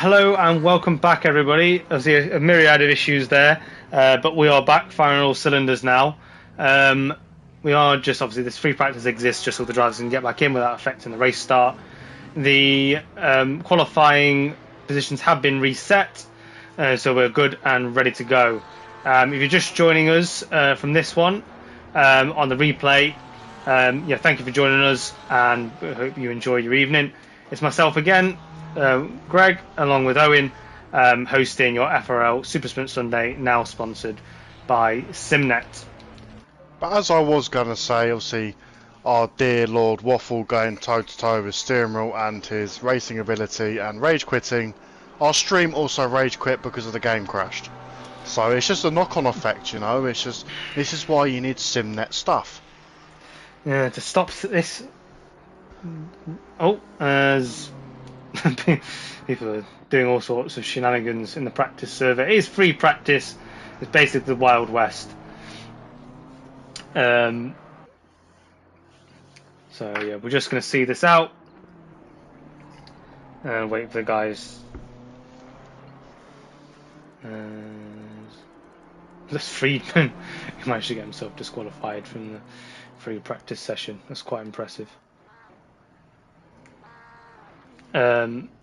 Hello and welcome back, everybody. Obviously, a myriad of issues there, but we are back firing all cylinders now. We are just obviously this free practice exists just so the drivers can get back in without affecting the race start. The qualifying positions have been reset, so we're good and ready to go. If you're just joining us from this one on the replay, thank you for joining us, and I hope you enjoy your evening. It's myself again. Greg, along with Owen, hosting your FRL Super Sprint Sunday, now sponsored by SimNet. But as I was going to say, obviously, our dear Lord Waffle going toe-to-toe with steering wheel and his racing ability and rage quitting, our stream also rage quit because of the game crashed. So it's just a knock-on effect, you know, it's just, this is why you need SimNet stuff. Yeah, to stop this... as... people are doing all sorts of shenanigans in the practice server. It is free practice. It's basically the Wild West. So yeah, we're just going to see this out and wait for the guys. This Friedman, he managed to get himself disqualified from the free practice session. That's quite impressive.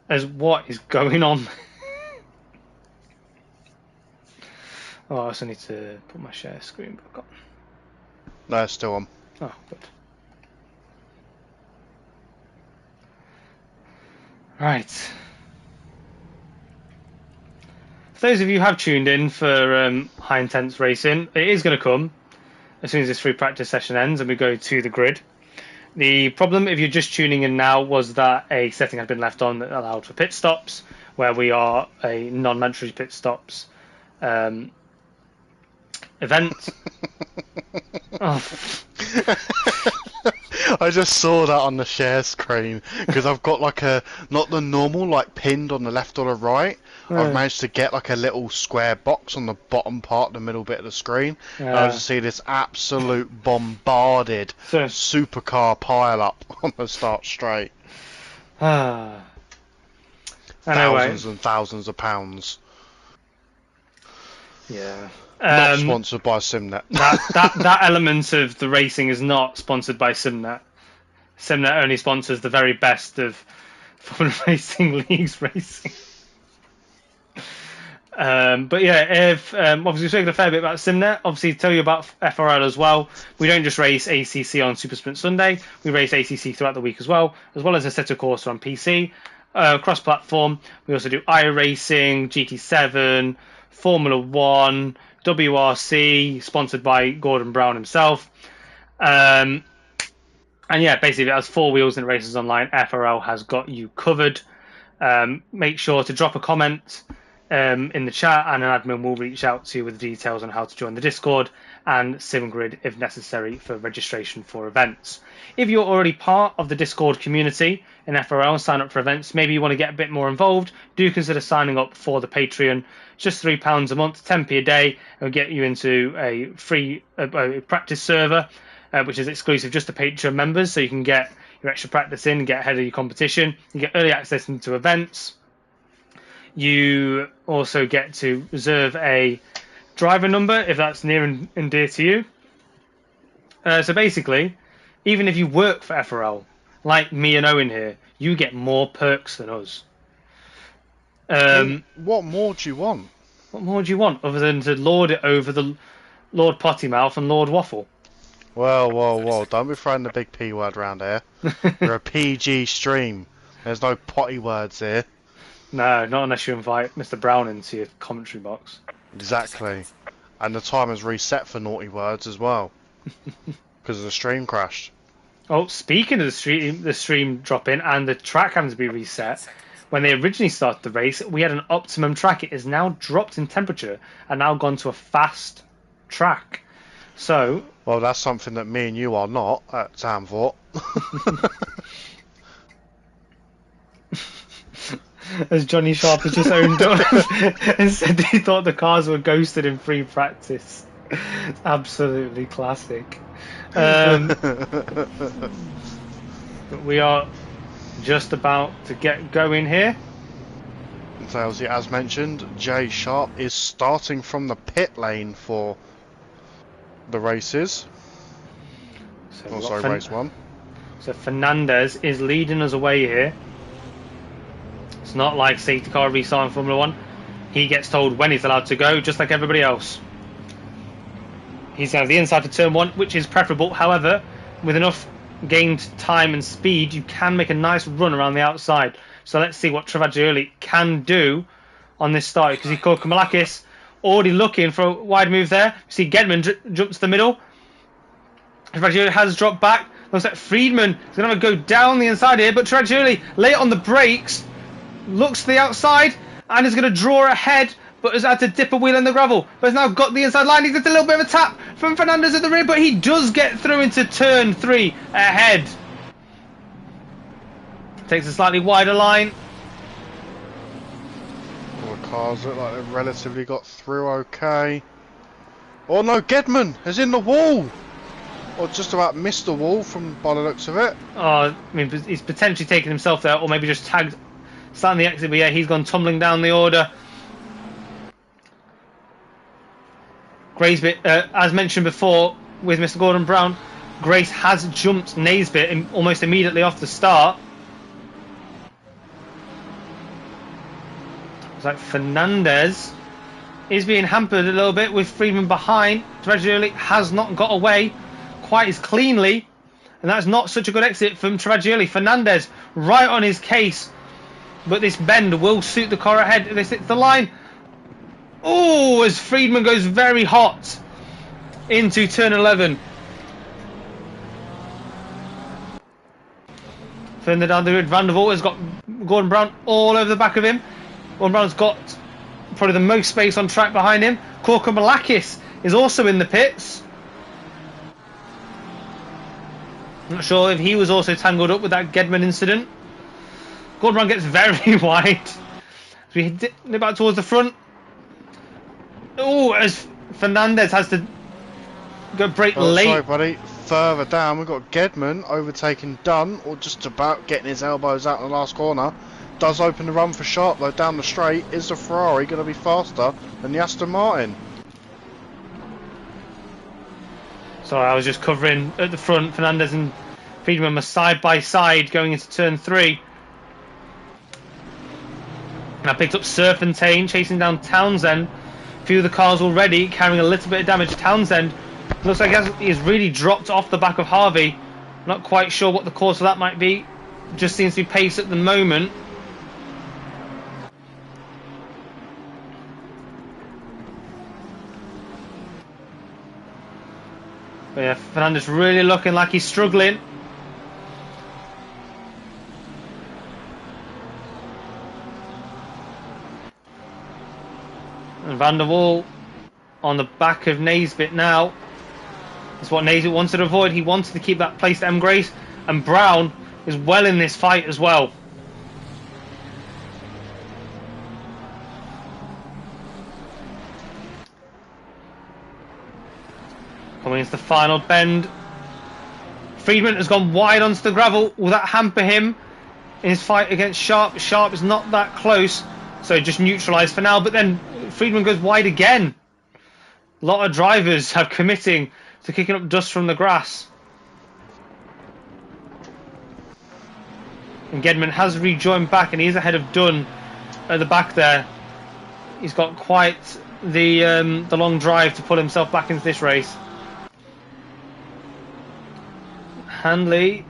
As what is going on? I also need to put my share screen back on. No, it's still on. Oh, good. Right. For those of you who have tuned in for high intense racing, it is going to come as soon as this free practice session ends and we go to the grid. The problem, if you're just tuning in now, was that a setting had been left on that allowed for pit stops, where we are a non-mandatory pit stops event. Oh. I just saw that on the share screen because I've got like a, not the normal like pinned on the left or the right. I've managed to get like a little square box on the bottom part, the middle bit of the screen. I just see this absolute bombarded supercar pile up on the start straight. Thousands and thousands of pounds. Yeah. Not sponsored by SimNet. that element of the racing is not sponsored by SimNet. SimNet only sponsors the very best of Formula Racing League's racing. But yeah, if obviously we've spoken a fair bit about SimNet. Obviously, tell you about FRL as well. We don't just race ACC on Super Sprint Sunday. We race ACC throughout the week as well as a set of course on PC, cross-platform. We also do iRacing, GT7, Formula One, WRC, sponsored by Gordon Brown himself. And yeah, basically, it has four wheels and races online. FRL has got you covered. Make sure to drop a comment in the chat, and an admin will reach out to you with details on how to join the Discord and SimGrid if necessary for registration for events. If you're already part of the Discord community in FRL and sign up for events, maybe you want to get a bit more involved, do consider signing up for the Patreon. It's just £3 a month, 10p a day, and will get you into a free practice server, which is exclusive just to Patreon members, so you can get your extra practice in and get ahead of your competition. You get early access into events. You also get to reserve a driver number if that's near and dear to you. So basically, even if you work for FRL, like me and Owen here, you get more perks than us. What more do you want? What more do you want other than to lord it over the Lord Pottymouth and Lord Waffle? Whoa, don't be throwing the big P word around here. We're a PG stream. There's no potty words here. No, not unless you invite Mr. Brown into your commentary box. Exactly. And the time is reset for naughty words as well. Because the stream crashed. Oh, speaking of the stream dropping and the track having to be reset, when they originally started the race, we had an optimum track. It is now dropped in temperature and now gone to a fast track. So... Well, that's something that me and you are not at Zandvoort. As Johnny Sharp has just owned up and said he thought the cars were ghosted in free practice. It's absolutely classic. But we are just about to get going here. So obviously, as mentioned, Jay Sharp is starting from the pit lane for the races. Race 1. So Fernandez is leading us away here. It's not like safety car restart in Formula 1. He gets told when he's allowed to go, just like everybody else. He's going to have the inside to turn 1, which is preferable. However, with enough gained time and speed, you can make a nice run around the outside. So let's see what Travaglioli can do on this start, because he called Kamalakis already looking for a wide move there. See Gedman jump to the middle. Travaglioli has dropped back. Looks like Friedman is going to go down the inside here, but Travaglioli late on the brakes, looks to the outside and is going to draw ahead, but has had to dip a wheel in the gravel. But has now got the inside line. He gets a little bit of a tap from Fernandez at the rear, but he does get through into turn 3 ahead. Takes a slightly wider line. All the cars look like they've relatively got through okay. Oh no, Gedman is in the wall! Or just about missed the wall from by the looks of it. Oh, I mean, he's potentially taken himself there, or maybe just tagged starting the exit, but yeah, he's gone tumbling down the order. Graysbit, as mentioned before with Mr. Gordon Brown, Grace has jumped Naisbitt almost immediately off the start. It's like Fernandez is being hampered a little bit with Friedman behind. Travaglioli has not got away quite as cleanly, and that's not such a good exit from Travaglioli. Fernandez right on his case, but this bend will suit the car ahead. This hits the line. Oh, as Friedman goes very hot into turn 11. Further down the grid, Van der Voort has got Gordon Brown all over the back of him. Gordon Brown's got probably the most space on track behind him. Korka Malakis is also in the pits. I'm not sure if he was also tangled up with that Gedman incident. Gordon Brown gets very wide. As we dip back towards the front. Oh, as Fernandez has to go brake late. Sorry, buddy. Further down, we've got Gedman overtaking Dunn, or just about getting his elbows out in the last corner. Does open the run for Sharp though down the straight. Is the Ferrari going to be faster than the Aston Martin? Sorry, I was just covering at the front. Fernandez and Friedman are side by side going into turn 3. And I picked up Serpentine chasing down Townsend. A few of the cars already carrying a little bit of damage. Townsend looks like he's really dropped off the back of Harvey. Not quite sure what the cause of that might be. Just seems to be pace at the moment. But yeah, Fernandez really looking like he's struggling. And Van der Waal on the back of Naisbitt now. That's what Naisbitt wanted to avoid. He wanted to keep that place to M. Grace. And Brown is well in this fight as well. Coming into the final bend. Friedman has gone wide onto the gravel. Will that hamper him in his fight against Sharp? Sharp is not that close, so just neutralised for now. But then Friedman goes wide again. A lot of drivers are committing to kicking up dust from the grass. And Gedman has rejoined back, and he's ahead of Dunn at the back there. He's got quite the long drive to pull himself back into this race. Handley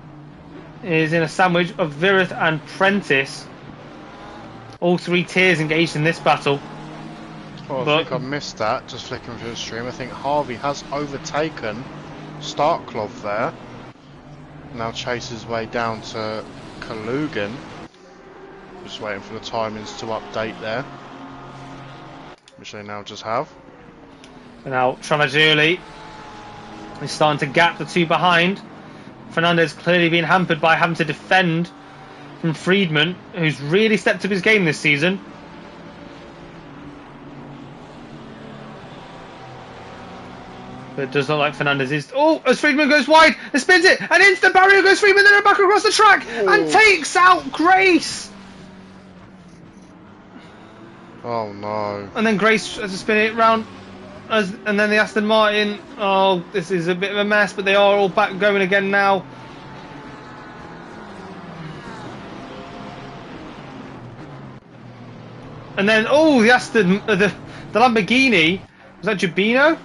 is in a sandwich of Virith and Prentice. All 3 tiers engaged in this battle. Oh, I think I missed that, just flicking through the stream. I think Harvey has overtaken Starkcloth there. Now chases his way down to Kalugan. Just waiting for the timings to update there, which they now just have. And now Travaglioli is starting to gap the 2 behind. Fernandez clearly being hampered by having to defend from Friedman, who's really stepped up his game this season. But it does look like Fernandez is... Oh, as Friedman goes wide and spins it, and into the barrier goes Friedman, then back across the track and takes out Grace. Oh no. And then Grace has to spin it round. And then the Aston Martin. Oh, this is a bit of a mess, but they are all back going again now. And then, oh, the Lamborghini. Was that Jubino?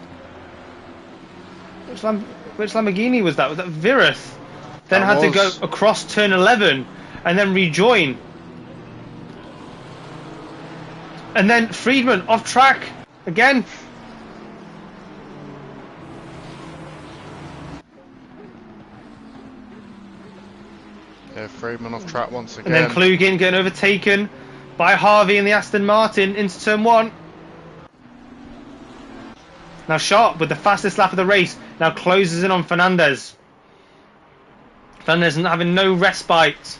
Which Lamborghini was that? Was that Virith? Then had to go across turn 11 and then rejoin. And then Friedman off track again. Yeah, Friedman off track once again. And then Klugen getting overtaken by Harvey and the Aston Martin into turn 1. Now Sharp with the fastest lap of the race now closes in on Fernandez. Fernandez having no respite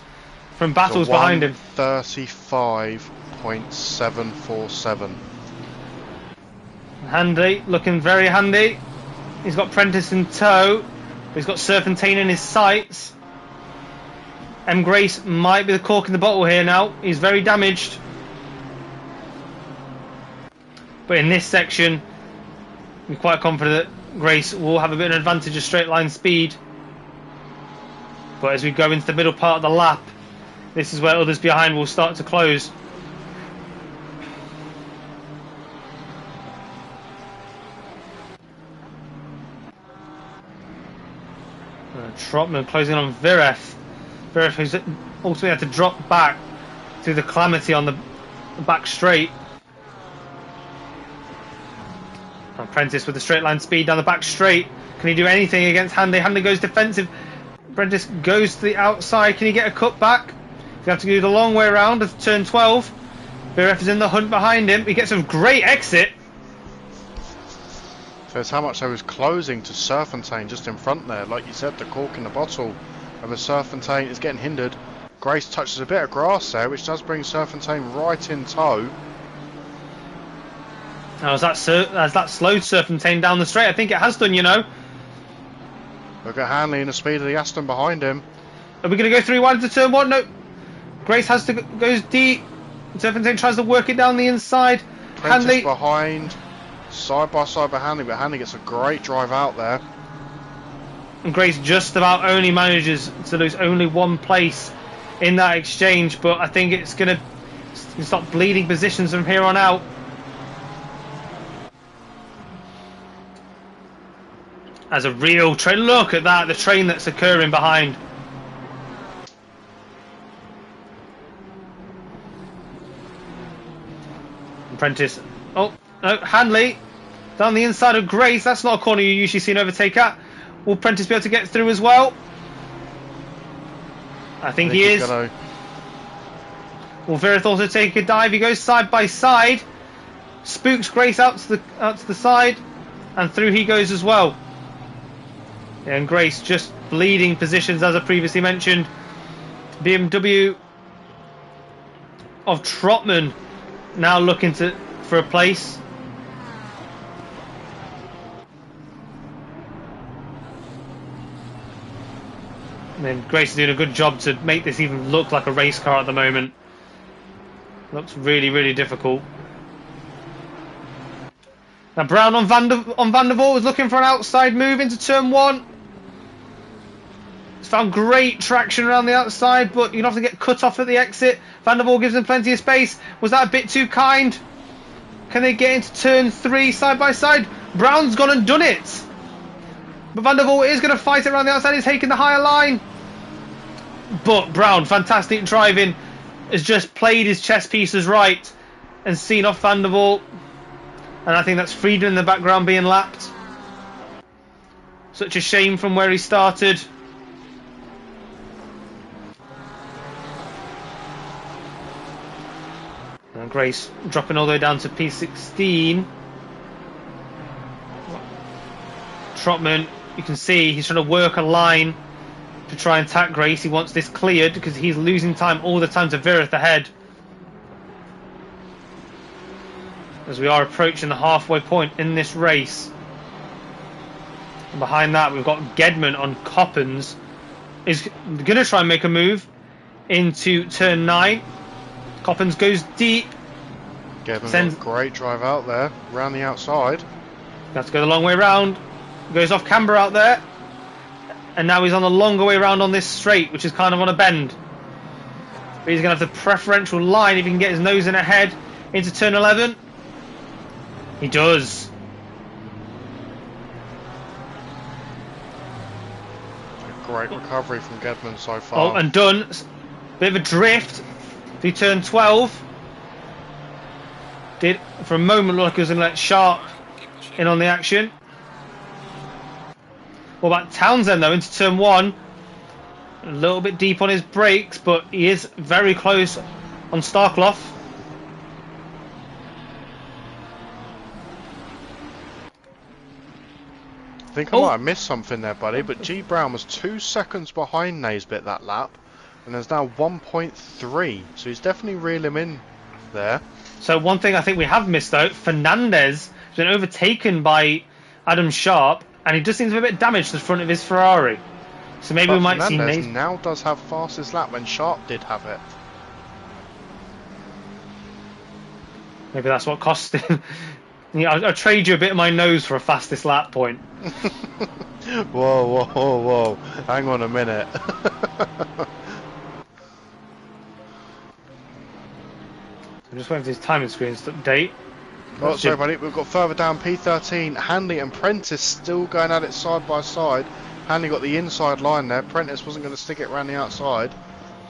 from battles behind him. 135.747. Handy, looking very handy. He's got Prentice in tow. He's got Serpentine in his sights. M. Grace might be the cork in the bottle here now. He's very damaged. But in this section, I'm quite confident that Grace will have a bit of an advantage of straight line speed. But as we go into the middle part of the lap, this is where others behind will start to close. Trotman closing on Vireth. Vireth who's ultimately had to drop back through the calamity on the back straight. Apprentice with the straight line speed down the back straight. Can he do anything against Handy? Handy goes defensive. Apprentice goes to the outside. Can he get a cut back? He'll have to do the long way around of turn 12. Vireth is in the hunt behind him. He gets a great exit. Shows how much I was closing to Serpentine just in front there. Like you said, the cork in the bottle of a Serpentine is getting hindered. Grace touches a bit of grass there, which does bring Serpentine right in tow. Now, has that slowed Serpentine down the straight? I think it has done, you know. Look at Hanley and the speed of the Aston behind him. Are we going to go 3 wide into turn 1? No. Grace has to goes deep. Serpentine tries to work it down the inside. Prentice Hanley behind, side by side by Hanley, but Hanley gets a great drive out there. and Grace just about only manages to lose only one place in that exchange, but I think it's going to start bleeding positions from here on out. As a real train, look at that, the train that's occurring behind. Apprentice, oh no, Hanley down the inside of Grace. That's not a corner you usually see an overtake at. Will Prentice be able to get through as well? I think he is. Will Virith also take a dive? He goes side by side, spooks Grace out to the side, and through he goes as well. And Grace just bleeding positions, as I previously mentioned. BMW of Trotman now looking for a place. And then Grace is doing a good job to make this even look like a race car at the moment. Looks really, really difficult. Now Brown on Van der Voort is looking for an outside move into turn 1. He's found great traction around the outside, but you're going to have to get cut off at the exit. Van der Voort gives him plenty of space. Was that a bit too kind? Can they get into turn 3 side by side? Brown's gone and done it. But Van der Voort is going to fight it around the outside. He's taking the higher line. But Brown, fantastic driving, has just played his chess pieces right and seen off Van der Voort. And I think that's Friedman in the background being lapped. Such a shame from where he started. And Grace dropping all the way down to P16. Trotman, you can see he's trying to work a line to try and attack Grace. He wants this cleared because he's losing time all the time to Virith ahead. As we are approaching the halfway point in this race. And behind that we've got Gedman on Coppens. Is going to try and make a move into turn 9. Coppens goes deep. Gavin got a great drive out there, round the outside. Has to go the long way round. Goes off camber out there. And now he's on the longer way round on this straight, which is kind of on a bend. But he's going to have the preferential line if he can get his nose in ahead into turn 11. He does. Great recovery from Gedman so far. Oh, and done. Bit of a drift through turn 12. Did for a moment look like he was going to let Sharp in on the action. What about Townsend though into turn 1? A little bit deep on his brakes, but he is very close on Starkloff. I think I might have missed something there, buddy, but G Brown was 2 seconds behind Naisbitt that lap, and there's now 1.3, so he's definitely reeled him in there. So one thing I think we have missed though, Fernandez has been overtaken by Adam Sharp, and he does seem to have a bit damaged to the front of his Ferrari. So maybe we might see Fernandez now does have fastest lap when Sharp did have it. Maybe that's what cost him. Yeah, I'll trade you a bit of my nose for a fastest lap point. Whoa. Hang on a minute. I'm just waiting for his timing screens to update. Oh, sorry, buddy. We've got further down P13. Hanley and Prentice still going at it side by side. Hanley got the inside line there. Prentice wasn't going to stick it around the outside.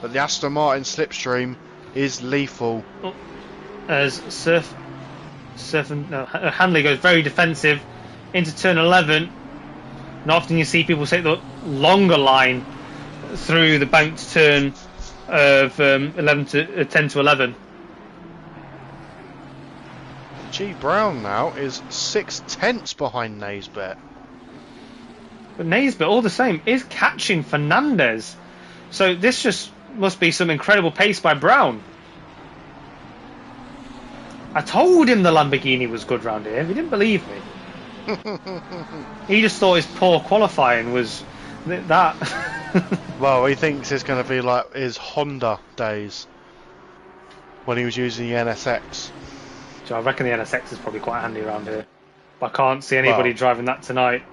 But the Aston Martin slipstream is lethal. Oh, as Hanley goes very defensive into turn 11. And often you see people take the longer line through the banked turn of 10 to 11. G Brown now is 6/10 behind Naisbitt. But Naisbitt, all the same, is catching Fernandez. So this just must be some incredible pace by Brown. I told him the Lamborghini was good round here. He didn't believe me. He just thought his poor qualifying was that. Well, he thinks it's going to be like his Honda days when he was using the NSX. So I reckon the NSX is probably quite handy around here. But I can't see anybody driving that tonight.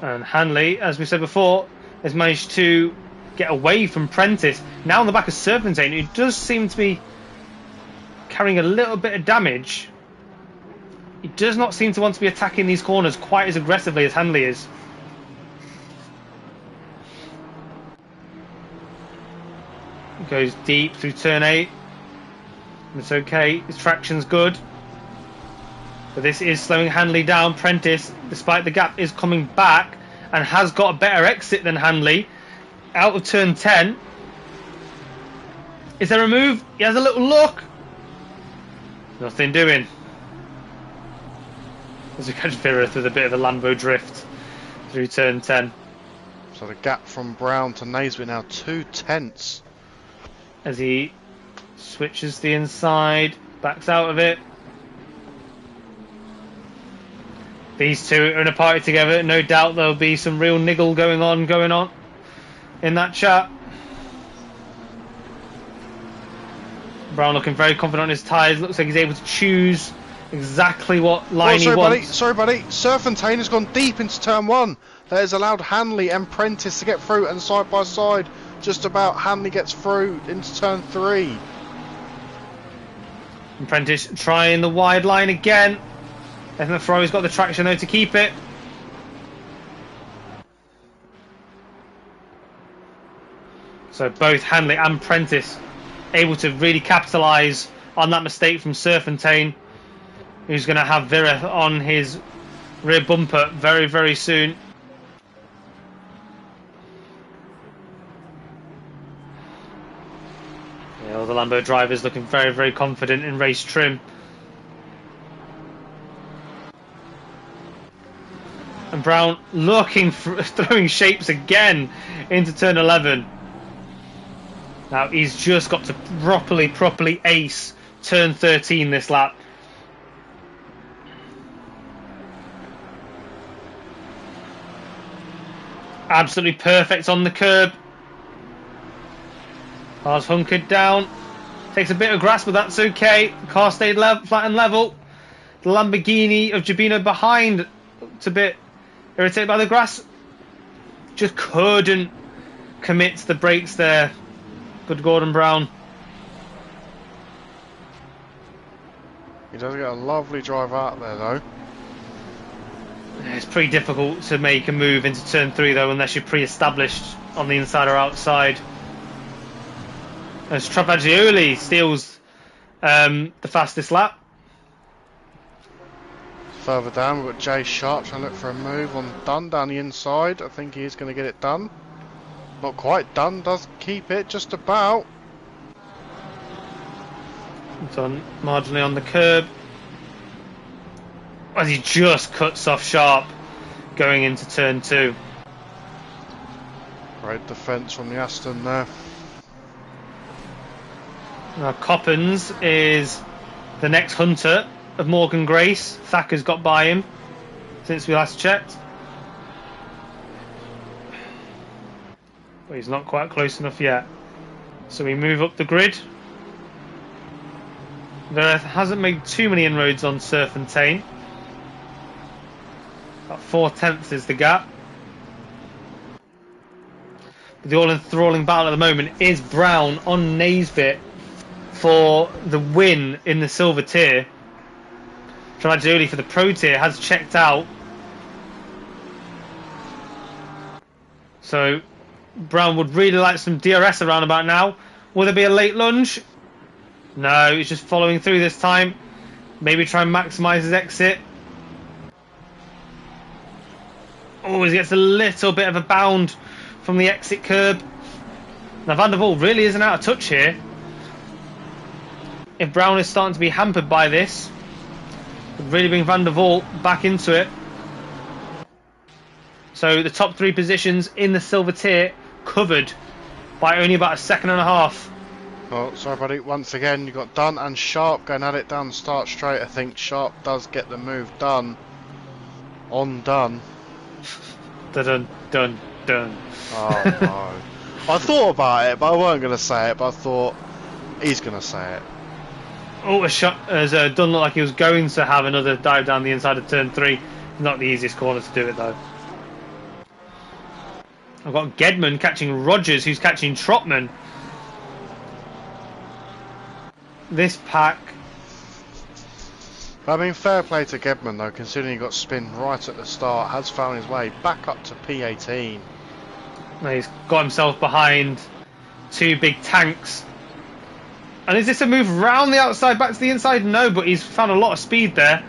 And Hanley, as we said before, has managed to get away from Prentice. Now on the back of Serpentine, who does seem to be carrying a little bit of damage. He does not seem to want to be attacking these corners quite as aggressively as Hanley is. Goes deep through turn 8. It's okay, his traction's good. But this is slowing Hanley down. Prentice, despite the gap, is coming back and has got a better exit than Hanley. Out of turn 10. Is there a move? He has a little look. Nothing doing. As we catch Virith with a bit of a Lambo drift through turn 10. So the gap from Brown to Naisbitt now 2/10. As he switches the inside, backs out of it. These two are in a party together. No doubt there'll be some real niggle going on in that chat. Brown looking very confident on his tyres. Looks like he's able to choose exactly what line he wants. Sorry, buddy. Serpentine has gone deep into turn 1. That has allowed Hanley and Prentice to get through, and side by side, just about Hanley gets through into turn 3. And Prentice trying the wide line again. I think the Ferrari's got the traction though to keep it. So both Hanley and Prentice able to really capitalise on that mistake from Serpentine, who's going to have Virith on his rear bumper very, very soon. Yeah, all the Lambo drivers looking very, very confident in race trim. And Brown looking for throwing shapes again into turn 11. Now he's just got to properly ace turn 13 this lap. Absolutely perfect on the curb. Car's hunkered down. Takes a bit of grass, but that's okay. The car stayed flat and level. The Lamborghini of Gibino behind. It's a bit irritated by the grass. Just couldn't commit to the brakes there. Good Gordon Brown. He does get a lovely drive out there though. It's pretty difficult to make a move into turn 3 though, unless you're pre-established on the inside or outside. As Travaglioli steals the fastest lap. Further down, we've got Jay Sharp trying to look for a move on Dunn down the inside. I think he is going to get it done. Not quite done, does keep it, just about. It's on marginally on the curb. As he just cuts off Sharp going into turn 2. Great defence from the Aston there. Now Coppens is the next hunter of Morgan Grace. Thacker's got by him since we last checked. But he's not quite close enough yet. So we move up the grid. There hasn't made too many inroads on Surf and Tane. About 4/10 is the gap. But the all-enthralling battle at the moment is Brown on Naisbitt for the win in the silver tier. Travaglioli for the pro tier has checked out. So Brown would really like some DRS around about now. Will there be a late lunge? No, he's just following through this time. Maybe try and maximise his exit. Oh, he gets a little bit of a bound from the exit curb. Now Van der Waal really isn't out of touch here. If Brown is starting to be hampered by this, it would really bring Van der Waal back into it. So the top 3 positions in the silver tier covered by only about a second and a half. Oh, sorry buddy, once again you've got Dunn and Sharp going at it down the start straight. I think Sharp does get the move done. On Dunn. Dun dun dun. Oh no. I thought about it, but I weren't going to say it, but I thought he's going to say it. Oh, a shot as Dunn looked like he was going to have another dive down the inside of turn 3. Not the easiest corner to do it though. I've got Gedman catching Rogers, who's catching Trotman. This pack. I mean, fair play to Gedman though, considering he got spin right at the start, has found his way back up to P18. Now he's got himself behind 2 big tanks. And is this a move round the outside back to the inside? No, but he's found a lot of speed there.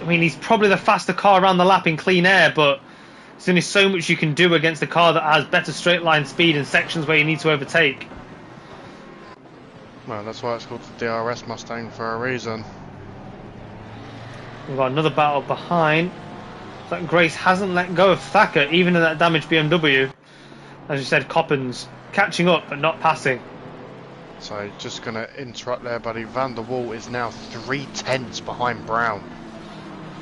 I mean, he's probably the faster car around the lap in clean air, but there's only so much you can do against a car that has better straight line speed in sections where you need to overtake. Well, that's why it's called the DRS Mustang for a reason. We've got another battle behind. That Grace hasn't let go of Thacker, even in that damaged BMW. As you said, Coppens catching up but not passing. So just going to interrupt there, buddy. Van der Waal is now 3/10 behind Brown.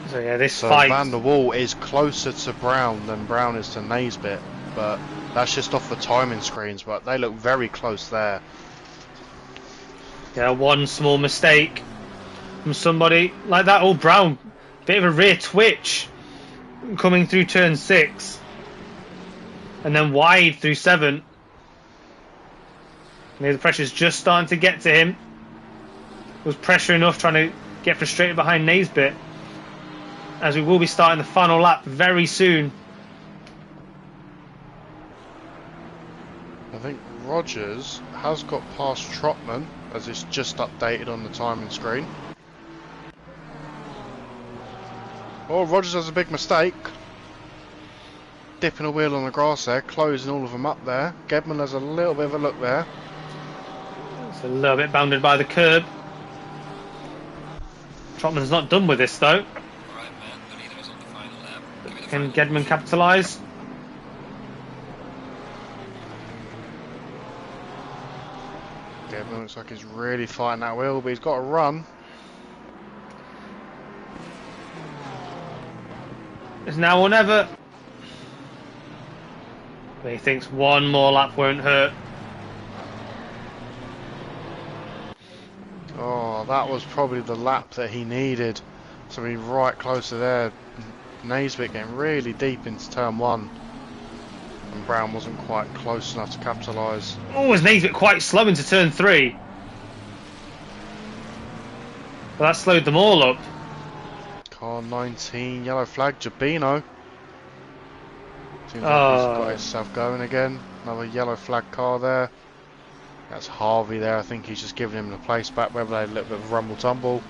So yeah, this So fight. Van der Waal is closer to Brown than Brown is to Naisbitt, but that's just off the timing screens. But they look very close there. Yeah, one small mistake from somebody like that. Oh, Brown, bit of a rear twitch coming through turn 6, and then wide through 7. The pressure's just starting to get to him. It was pressure enough trying to get frustrated behind Naisbitt, as we will be starting the final lap very soon. I think Rogers has got past Trotman, as it's just updated on the timing screen. Oh, Rogers has a big mistake. Dipping a wheel on the grass there, closing all of them up there. Gedman has a little bit of a look there. It's a little bit bounded by the curb. Trotman's not done with this though. Can Gedman capitalise? Gedman looks like he's really fighting that wheel, but he's got to run. It's now or never. But he thinks one more lap won't hurt. Oh, that was probably the lap that he needed to be right close to there. Naisbitt getting really deep into turn 1. And Brown wasn't quite close enough to capitalise. Oh, his Naisbitt quite slow into turn 3. But that slowed them all up. Car 19, yellow flag, Jabino. Seems like he's got himself going again. Another yellow flag car there. That's Harvey there. I think he's just giving him the place back, whether they had a little bit of rumble tumble.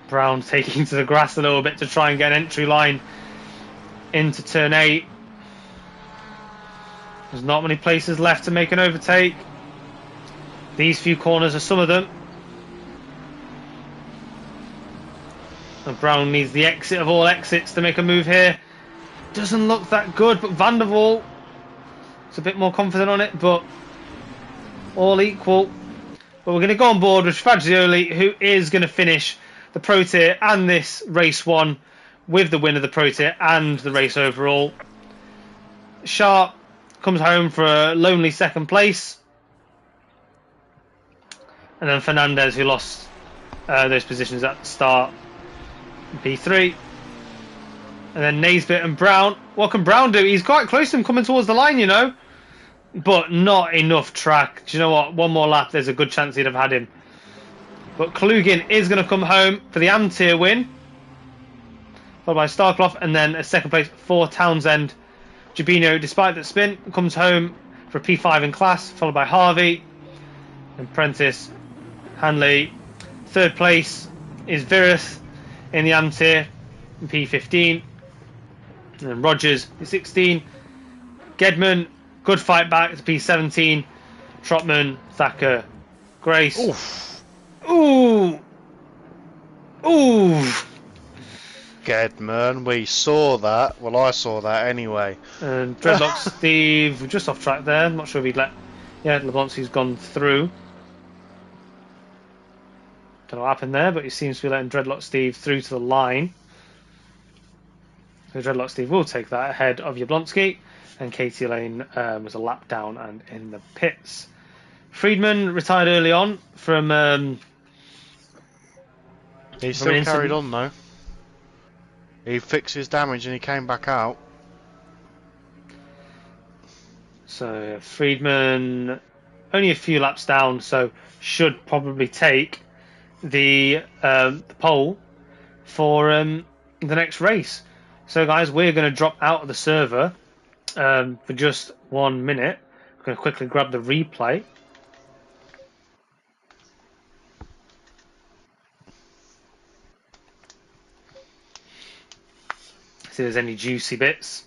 Brown taking to the grass a little bit to try and get an entry line into turn 8. There's not many places left to make an overtake. These few corners are some of them. And Brown needs the exit of all exits to make a move here. Doesn't look that good, but Van der Waal is a bit more confident on it, but all equal. But we're going to go on board with Fagioli, who is going to finish the Pro Tier and this race 1 with the win of the Pro Tier and the race overall. Sharp comes home for a lonely 2nd place. And then Fernandez, who lost those positions at the start, P3. And then Naisbitt and Brown. What can Brown do? He's quite close to him coming towards the line, you know. But not enough track. Do you know what? One more lap, there's a good chance he'd have had him. But Klugin is going to come home for the Am Tier win. Followed by Starclough. And then a 2nd place for Townsend. Jabino, despite that spin, comes home for a P5 in class. Followed by Harvey. And Prentice. Hanley. 3rd place is Virith in the Am Tier. P15. And then Rogers is 16. Gedman, good fight back to P17. Trotman, Thacker, Grace. Oof. Ooh. Ooh. Gedman, we saw that. Well, I saw that anyway. And Dreadlock Steve, just off track there. I'm not sure if he'd let. Yeah, Leblanski's gone through. Don't know what happened there, but he seems to be letting Dreadlock Steve through to the line. So Dreadlock Steve will take that ahead of Jablonski, and Katie Lane was a lap down and in the pits. Friedman retired early on from. He still carried on though. He fixed his damage and he came back out. So Friedman only a few laps down, so should probably take the pole for the next race. So guys, we're going to drop out of the server for just 1 minute. I'm going to quickly grab the replay. See if there's any juicy bits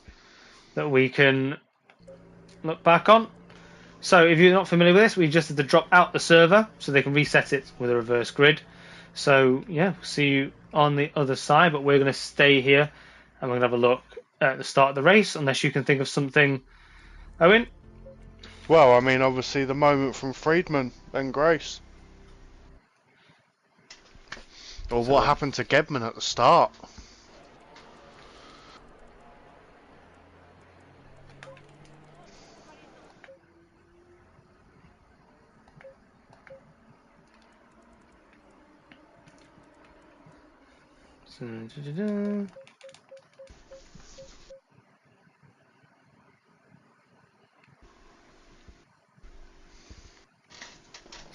that we can look back on. So if you're not familiar with this, we just had to drop out the server so they can reset it with a reverse grid. So yeah, we'll see you on the other side, but we're going to stay here and we're going to have a look at the start of the race, unless you can think of something, Owen. Well, I mean, obviously the moment from Friedman and Grace. Or what happened to Gedman at the start.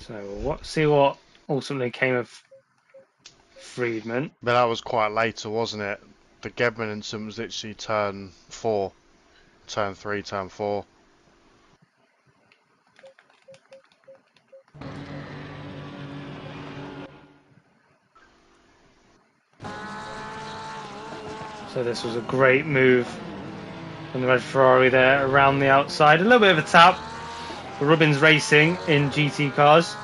So see what ultimately came of Friedman. But that was quite later, wasn't it? The Gedman incident was literally turn 4. Turn 3, turn 4. So this was a great move from the red Ferrari there around the outside. A little bit of a tap for Rubbins Racing in GT cars.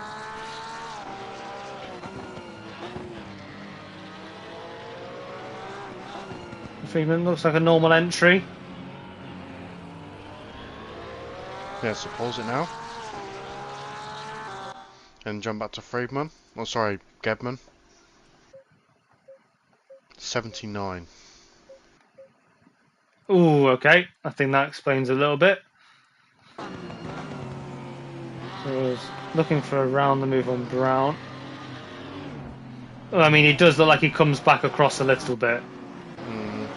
Friedman looks like a normal entry. Yeah, so pause it now. And jump back to Friedman. Oh, sorry, Gedman. 79. Ooh, okay. I think that explains a little bit. So I was looking for around the move on Brown. Well, I mean, he does look like he comes back across a little bit. Mm.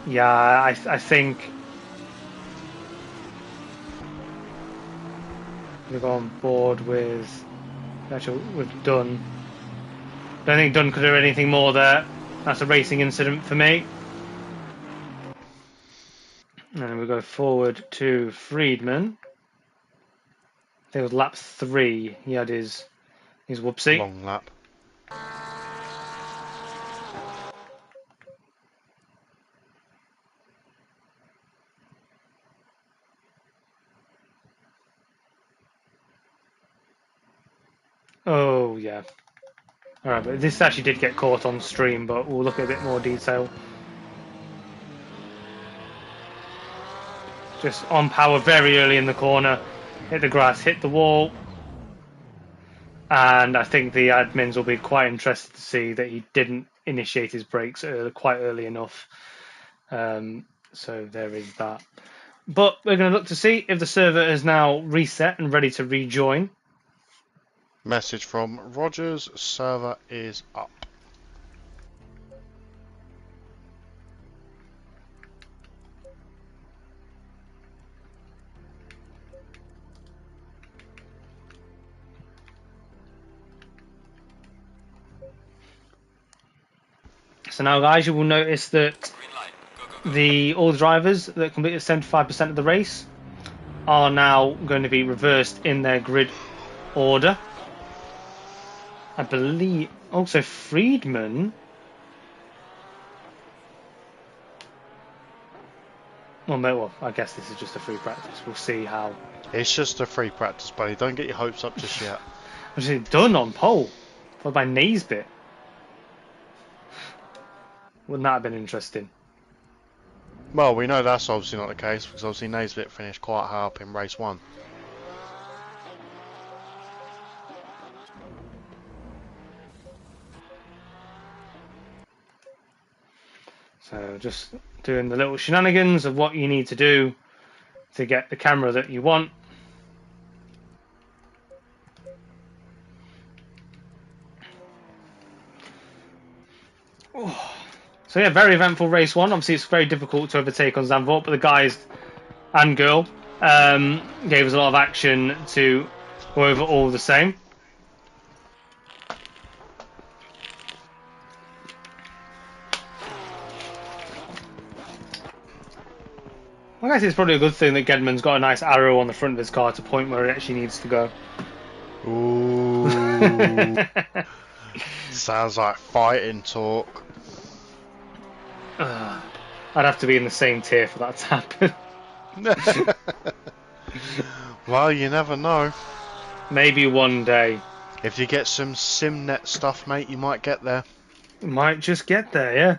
Yeah, I think we've gone on board with Dunn. Don't think Dunn could do anything more there. That's a racing incident for me. And then we go forward to Friedman. I think it was lap 3. He had his whoopsie. Long lap. Oh, yeah. Alright, but this actually did get caught on stream, but we'll look at a bit more detail. Just on power very early in the corner. Hit the grass, hit the wall. And I think the admins will be quite interested to see that he didn't initiate his brakes quite early enough. So there is that. But we're going to look to see if the server is now reset and ready to rejoin. Message from Rogers, server is up. So now, guys, you will notice that all the drivers that completed 75% of the race are now going to be reversed in their grid order. I believe also Friedman. Well, I guess this is just a free practice. We'll see how. It's just a free practice, buddy. Don't get your hopes up just yet. Actually, done on pole, followed by Naisbit. Wouldn't that have been interesting? Well, we know that's obviously not the case because obviously Naisbit finished quite high up in race 1. So just doing the little shenanigans of what you need to do to get the camera that you want. Oh. So yeah, very eventful race 1. Obviously, it's very difficult to overtake on Zandvoort, but the guys and girl gave us a lot of action to go over all the same. I guess it's probably a good thing that Gedman's got a nice arrow on the front of his car to point where it actually needs to go. Ooh. Sounds like fighting talk. I'd have to be in the same tier for that to happen. Well, you never know. Maybe one day. If you get some SimNet stuff, mate, you might get there. Might just get there, yeah.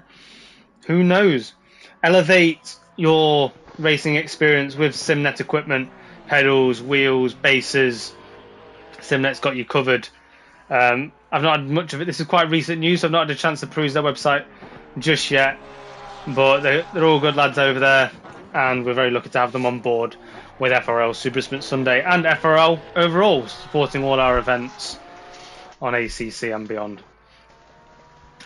Who knows? Elevate your racing experience with SimNet equipment, pedals, wheels, bases. SimNet's got you covered. I've not had much of it. This is quite recent news, so I've not had a chance to peruse their website just yet. But they're all good lads over there, and we're very lucky to have them on board with FRL Super Sprint Sunday and FRL overall, supporting all our events on ACC and beyond.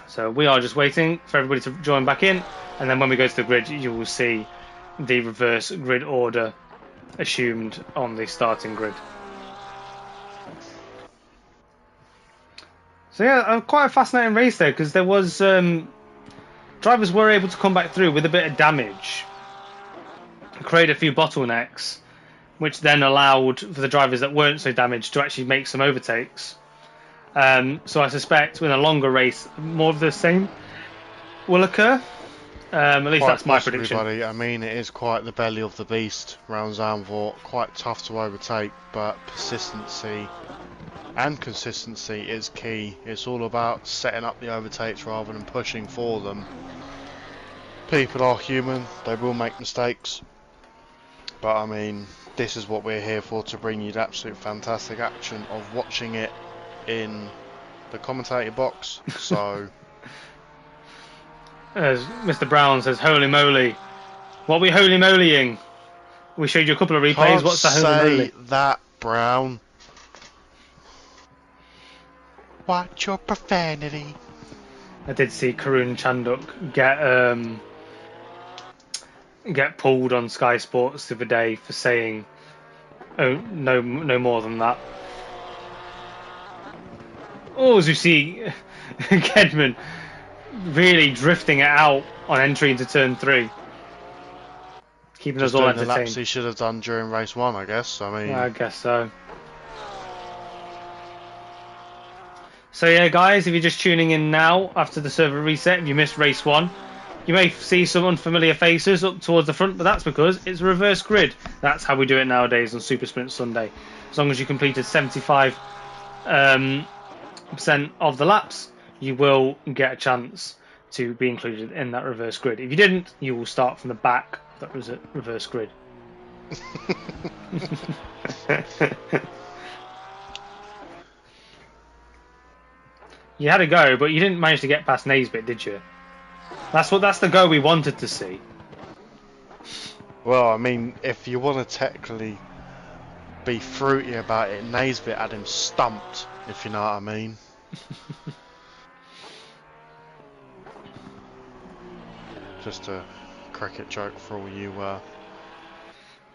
So we are just waiting for everybody to join back in, and then when we go to the grid, you will see the reverse grid order assumed on the starting grid. So yeah, quite a fascinating race there, because there was drivers were able to come back through with a bit of damage, create a few bottlenecks, which then allowed for the drivers that weren't so damaged to actually make some overtakes. So I suspect with a longer race, more of the same will occur. At least Quite that's my possibly, prediction. buddy. I mean, it is quite the belly of the beast round Zandvoort. Quite tough to overtake, but persistency and consistency is key. It's all about setting up the overtakes rather than pushing for them. People are human. They will make mistakes. But I mean, this is what we're here for, to bring you the absolute fantastic action of watching it in the commentator box. So, as Mr. Brown says, holy moly. What are we holy molying? We showed you a couple of replays. can't What's the holy say moly? that, Brown. Watch your profanity. I did see Karun Chanduk get pulled on Sky Sports the other day for saying, "Oh, no more than that." Oh, as you see, Kedman really drifting it out on entry into turn 3, keeping us all Doing the entertained. laps he should have done during race 1, I guess. I mean, Yeah, I guess so. So yeah, guys, if you're just tuning in now after the server reset, if you missed race 1, you may see some unfamiliar faces up towards the front, but that's because it's a reverse grid. That's how we do it nowadays on Super Sprint Sunday. As long as you completed 75% of the laps, you will get a chance to be included in that reverse grid. If you didn't, you will start from the back. That was a reverse grid. You had a go, but you didn't manage to get past Naisbit, did you? That's the go we wanted to see. well, I mean, if you want to technically be fruity about it, Naisbit had him stumped, if you know what I mean. Just a cricket joke for all you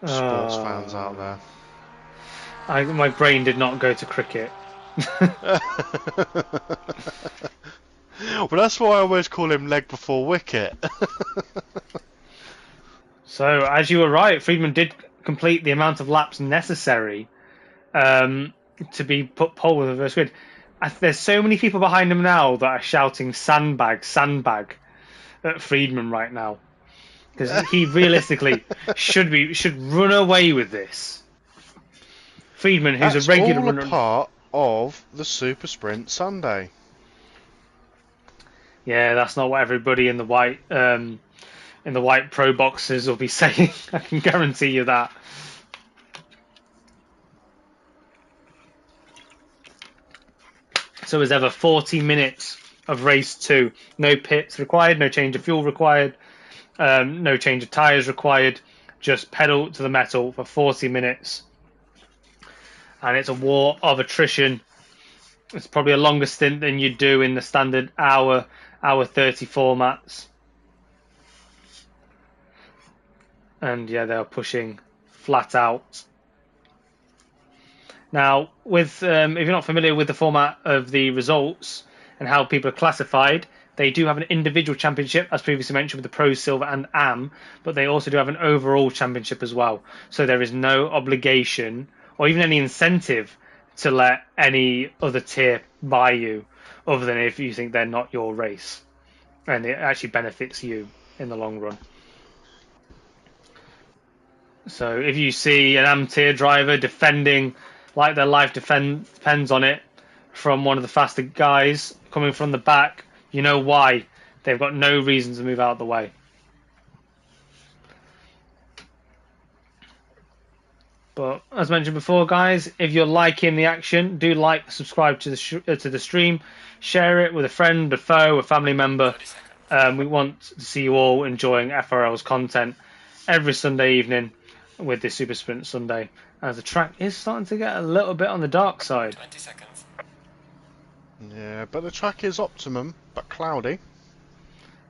sports fans out there. My brain did not go to cricket. Well, that's why I always call him leg before wicket. So, as you were right, Friedman did complete the amount of laps necessary to be put pole with the reverse grid. There's so many people behind him now that are shouting "sandbag, sandbag" at Friedman right now, because he realistically should run away with this. Friedman, who's That's a regular all runner, a part of the Super Sprint Sunday. Yeah, that's not what everybody in the white pro boxes will be saying. I can guarantee you that. So as ever, 40 minutes of race 2. No pits required, no change of fuel required, no change of tyres required. Just pedal to the metal for 40 minutes. And it's a war of attrition. It's probably a longer stint than you'd do in the standard hour 30 formats. And yeah, they're pushing flat out. Now, with if you're not familiar with the format of the results and how people are classified, they do have an individual championship, as previously mentioned, with the Pro, Silver and Am, but they also do have an overall championship as well. So there is no obligation or even any incentive to let any other tier buy you, other than if you think they're not your race. And it actually benefits you in the long run. So if you see an Am tier driver defending like their life depends on it from one of the faster guys coming from the back, you know why. They've got no reason to move out of the way. But as mentioned before, guys, if you're liking the action, do like, subscribe to the stream, share it with a friend, a foe, a family member. We want to see you all enjoying FRL's content every Sunday evening with this Super Sprint Sunday, as the track is starting to get a little bit on the dark side. 20 seconds. Yeah, but the track is optimum, but cloudy.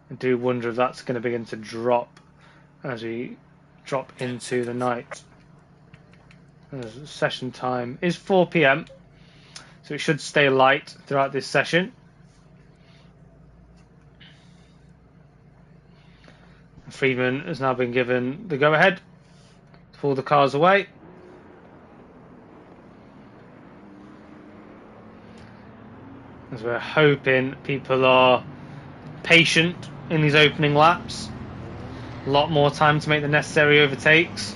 I do wonder if that's going to begin to drop as we drop into the night. Session time is 4 PM, so it should stay light throughout this session. Friedman has now been given the go-ahead to pull the cars away. As we're hoping people are patient in these opening laps. A lot more time to make the necessary overtakes.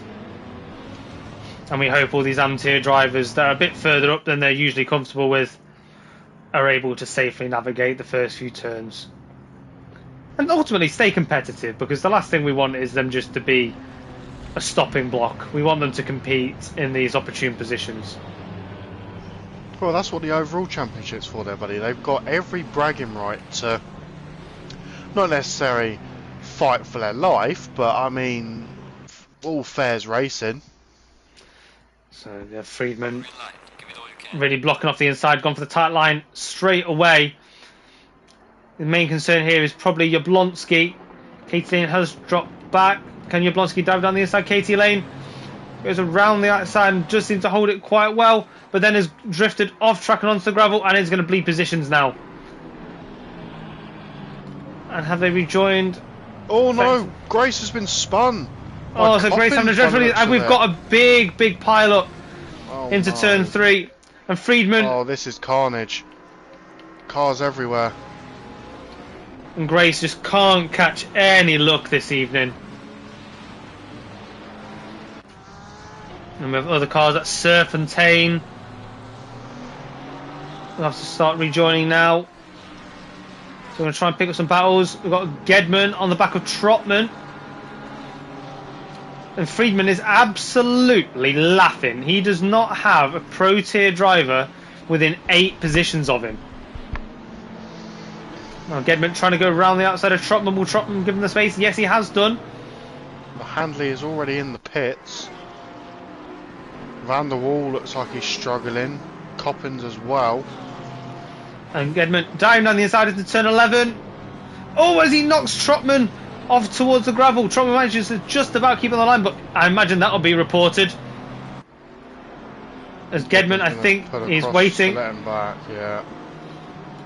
And we hope all these Am tier drivers that are a bit further up than they're usually comfortable with are able to safely navigate the first few turns. And ultimately stay competitive, because the last thing we want is them just to be a stopping block. We want them to compete in these opportune positions. Well, that's what the overall championship's for there, buddy. They've got every bragging right to not necessarily fight for their life, but I mean, all fair's racing. So yeah, Friedman really blocking off the inside, gone for the tight line straight away. The main concern here is probably Jablonski. Katie Lane has dropped back. Can Jablonski dive down the inside? Katie Lane goes around the outside and just seems to hold it quite well, but then has drifted off track and onto the gravel and is going to bleed positions now. And have they rejoined? Oh no, Grace has been spun. Oh, so Grace having a dreadful, and we've got a big pile up into turn 3. And Friedman. Oh, this is carnage. Cars everywhere. And Grace just can't catch any luck this evening. And we have other cars, that's Serpentine. We'll have to start rejoining now. So we're going to try and pick up some battles. We've got Gedman on the back of Trotman. And Friedman is absolutely laughing. He does not have a pro tier driver within 8 positions of him. Now Gedman trying to go around the outside of Trotman. Will Trotman give him the space? Yes, he has done. Handley is already in the pits. Van der Waal looks like he's struggling. Coppins as well. And Gedman diving down the inside into turn 11. Oh, as he knocks Trotman off towards the gravel. Trotman manages to just about keep on the line, but I imagine that'll be reported. As Gedman, I think, is waiting. Let him back, yeah.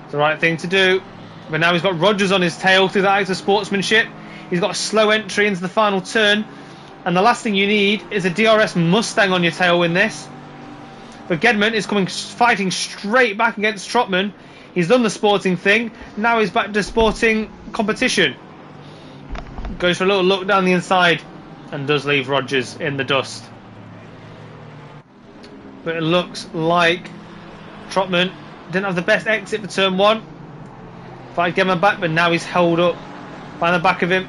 It's the right thing to do. But now he's got Rogers on his tail through that act of sportsmanship. He's got a slow entry into the final turn. And the last thing you need is a DRS Mustang on your tail in this. But Gedman is fighting straight back against Trotman. He's done the sporting thing. Now he's back to sporting competition. Goes for a little look down the inside and does leave Rogers in the dust. But it looks like Trotman didn't have the best exit for turn 1. Tried to get him back, but now he's held up by the back of him.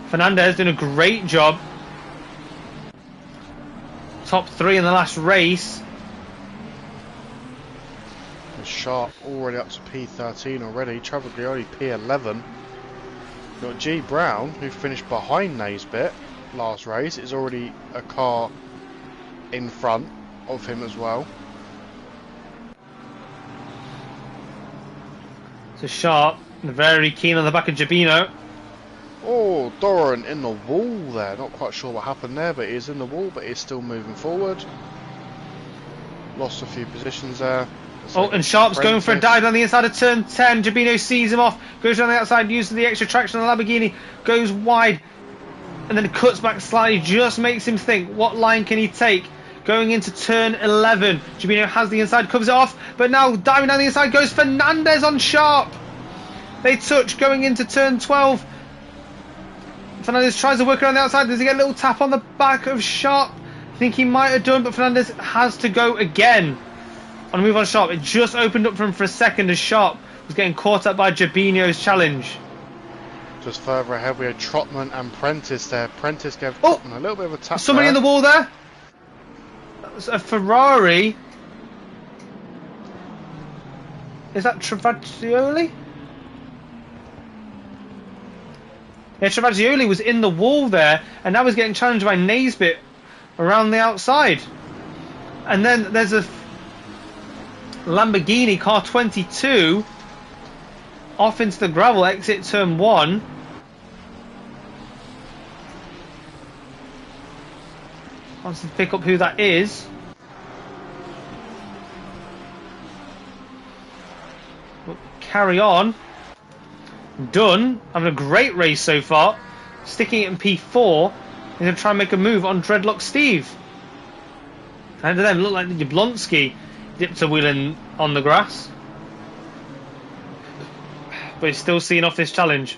Fernandez doing a great job. Top 3 in the last race. Sharp already up to P13 already. Travaglioli P11. Got G Brown, who finished behind Naisbitt last race, is already a car in front of him as well. So Sharp, very keen on the back of Gibino. Oh, Doran in the wall there. Not quite sure what happened there, but he's in the wall, but he's still moving forward. Lost a few positions there. Oh, and Sharp's going for a dive on the inside of turn 10. Gibino sees him off, goes around the outside, uses the extra traction on the Lamborghini, goes wide, and then cuts back slightly, just makes him think, what line can he take? Going into turn 11. Gibino has the inside, covers it off, but now diving down the inside goes Fernandez on Sharp. They touch going into turn 12. Fernandez tries to work around the outside. Does he get a little tap on the back of Sharp? I think he might have done, but Fernandez has to go again. On a move on Sharp, it just opened up for him for a second as Sharp was getting caught up by Gibino's challenge. Just further ahead, we had Trotman and Prentice there. Prentice gave Trotman a little bit of a tap. Somebody in the wall there. That was a Ferrari. Is that Travaglioli? Yeah, Travaglioli was in the wall there, and now he's getting challenged by Naisbitt around the outside. And then there's a Lamborghini car 22 off into the gravel, exit turn 1. Wants to pick up who that is. We'll carry on. Dunn having a great race so far, sticking it in P4. He's going to try and make a move on Dreadlock Steve. And to them look like Jablonski dipped a wheel in on the grass, but he's still seeing off this challenge.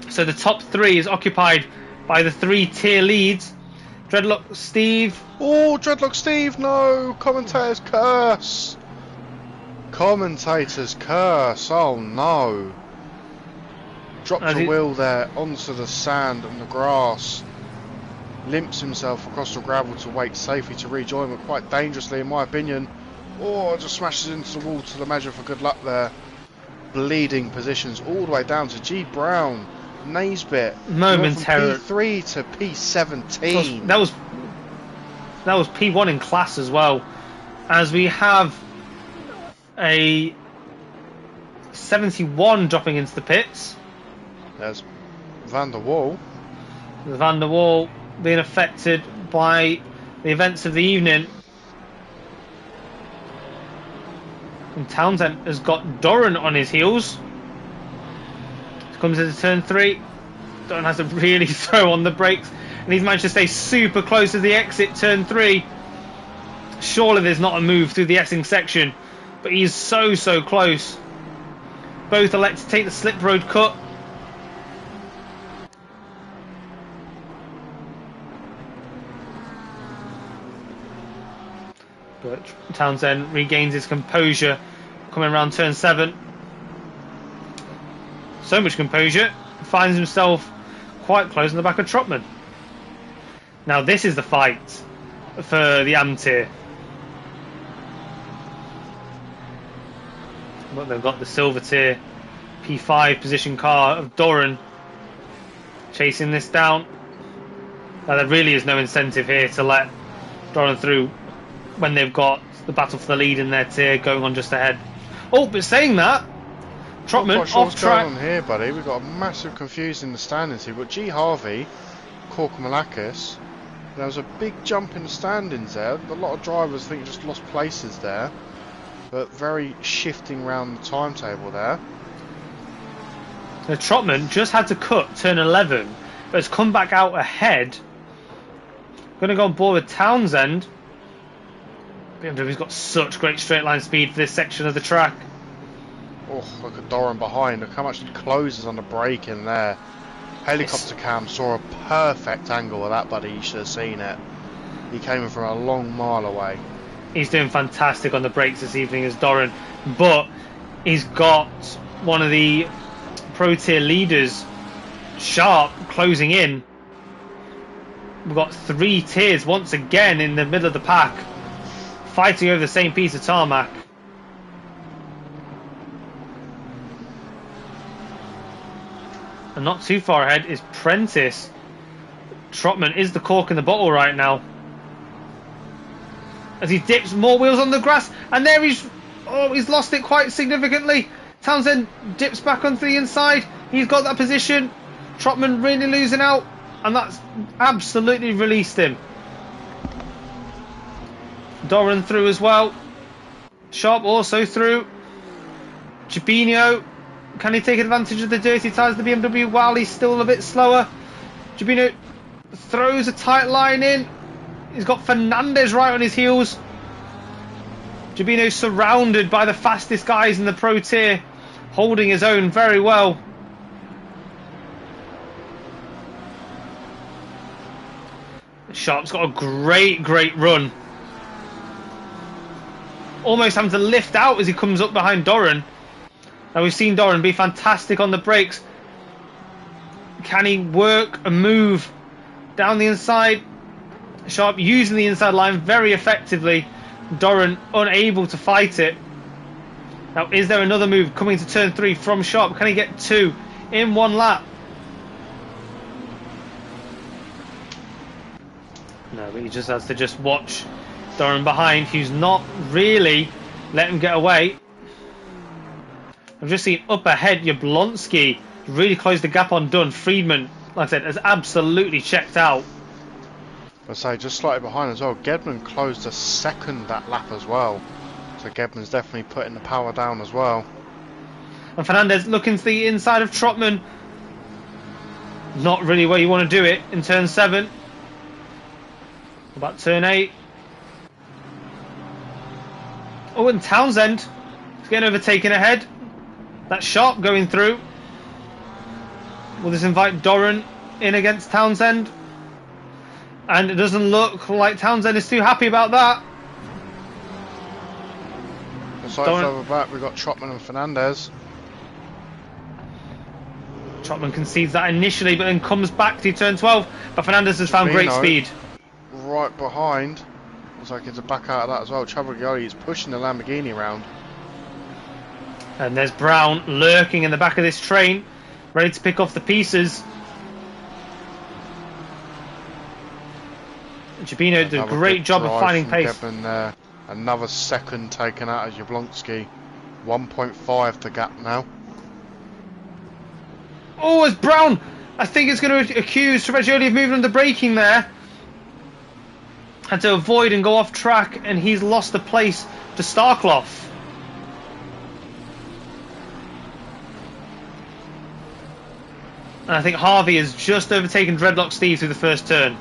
So the top 3 is occupied by the 3 tier leads. Dreadlock Steve. Oh, Dreadlock Steve, no! Commentator's curse! Commentators curse. Oh no. Dropped the wheel there onto the sand and the grass. Limps himself across the gravel to wait safely to rejoin, but quite dangerously in my opinion. Oh, just smashes into the wall to the measure for good luck there. Bleeding positions all the way down to G Brown. Naisbit. Momentary. P3 to P17. That was P1 in class as well. As we have a 71 dropping into the pits. There's Van der Waal. Van der Waal being affected by the events of the evening. And Townsend has got Doran on his heels. Comes into turn 3. Doran has to really throw on the brakes. And he's managed to stay super close to the exit, turn 3. Surely there's not a move through the Essing section. But he's so close. Both elect to take the slip road cut. But Townsend regains his composure coming around turn 7. So much composure, finds himself quite close in the back of Trotman. Now this is the fight for the AM tier. But they've got the silver tier P5 position car of Doran chasing this down. Now there really is no incentive here to let Doran through when they've got the battle for the lead in their tier going on just ahead. Oh, but saying that, Trotman Not quite sure off what's track. going on here, buddy. We've got a massive confusion in the standings here. We've got G Harvey, Korkamalakis. There was a big jump in the standings there. A lot of drivers I think just lost places there, but very shifting around the timetable there. So Trotman just had to cut turn 11, but has come back out ahead. Going to go on board with Townsend. BMW's got such great straight line speed for this section of the track. Oh, look at Doran behind. Look how much he closes on the brake in there. Helicopter cam saw a perfect angle of that, buddy. You should have seen it. He came in from a long mile away. He's doing fantastic on the brakes this evening as Doran, but he's got one of the pro tier leaders, Sharp, closing in. We've got 3 tiers once again in the middle of the pack, fighting over the same piece of tarmac. And not too far ahead is Prentice. Trotman is the cork in the bottle right now. As he dips more wheels on the grass, and there he's lost it quite significantly. Townsend dips back onto the inside. He's got that position. Trotman really losing out, and that's absolutely released him. Doran through as well. Sharp also through. Gibino, can he take advantage of the dirty tyres of the BMW while he's still a bit slower? Gibino throws a tight line in. He's got Fernandez right on his heels. Gibino surrounded by the fastest guys in the pro tier, holding his own very well. Sharp's got a great run. Almost having to lift out as he comes up behind Doran. Now we've seen Doran be fantastic on the brakes. Can he work a move down the inside? Sharp using the inside line very effectively. Doran unable to fight it. Now is there another move coming to turn 3 from Sharp? Can he get 2 in 1 lap? No, but he just has to just watch Doran behind, who's not really let him get away. I've just seen up ahead Jablonski really closed the gap on Dunn. Friedman, like I said, has absolutely checked out. I say just slightly behind as well. Gedman closed a second that lap as well, so Gedman's definitely putting the power down as well. And Fernandez looking to the inside of Trotman. Not really where you want to do it in turn 7. About turn 8. Oh, and Townsend is getting overtaken ahead. That's Sharp going through. Will this invite Doran in against Townsend? And it doesn't look like Townsend is too happy about that. Slightly further back, we've got Trotman and Fernandez. Trotman concedes that initially, but then comes back to turn 12. But Fernandez has found great speed. Right behind. Looks like it's a back out of that as well. Travaglioli is pushing the Lamborghini around. And there's Brown lurking in the back of this train, ready to pick off the pieces. Jabino did a great job of finding pace. Gebben, another second taken out of Jablonski. 1.5 the gap now. Oh, it's Brown! I think it's going to accuse Travaglioli of moving under braking there. Had to avoid and go off track, and he's lost the place to Starkloff. And I think Harvey has just overtaken Dreadlock Steve through the first turn.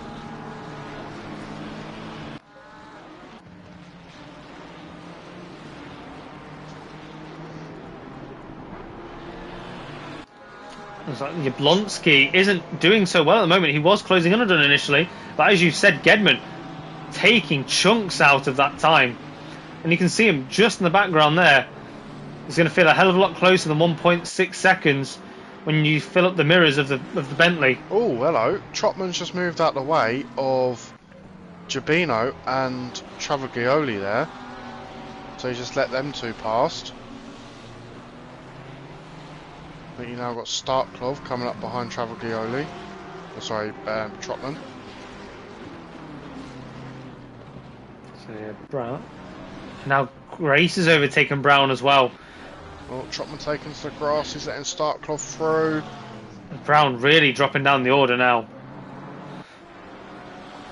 Jablonski isn't doing so well at the moment. He was closing under initially, but as you said, Gedman taking chunks out of that time. And you can see him just in the background there. He's going to feel a hell of a lot closer than 1.6 seconds when you fill up the mirrors of the Bentley. Oh, hello. Trotman's just moved out the way of Jabino and Travaglioli there. So you just let them two past. But you now got Starkloff coming up behind Travaglioli. Oh, sorry, Trotman. So yeah, Brown. Now Grace has overtaken Brown as well. Oh, Trotman taking to the grass. He's letting Starkloff through. Brown really dropping down the order now.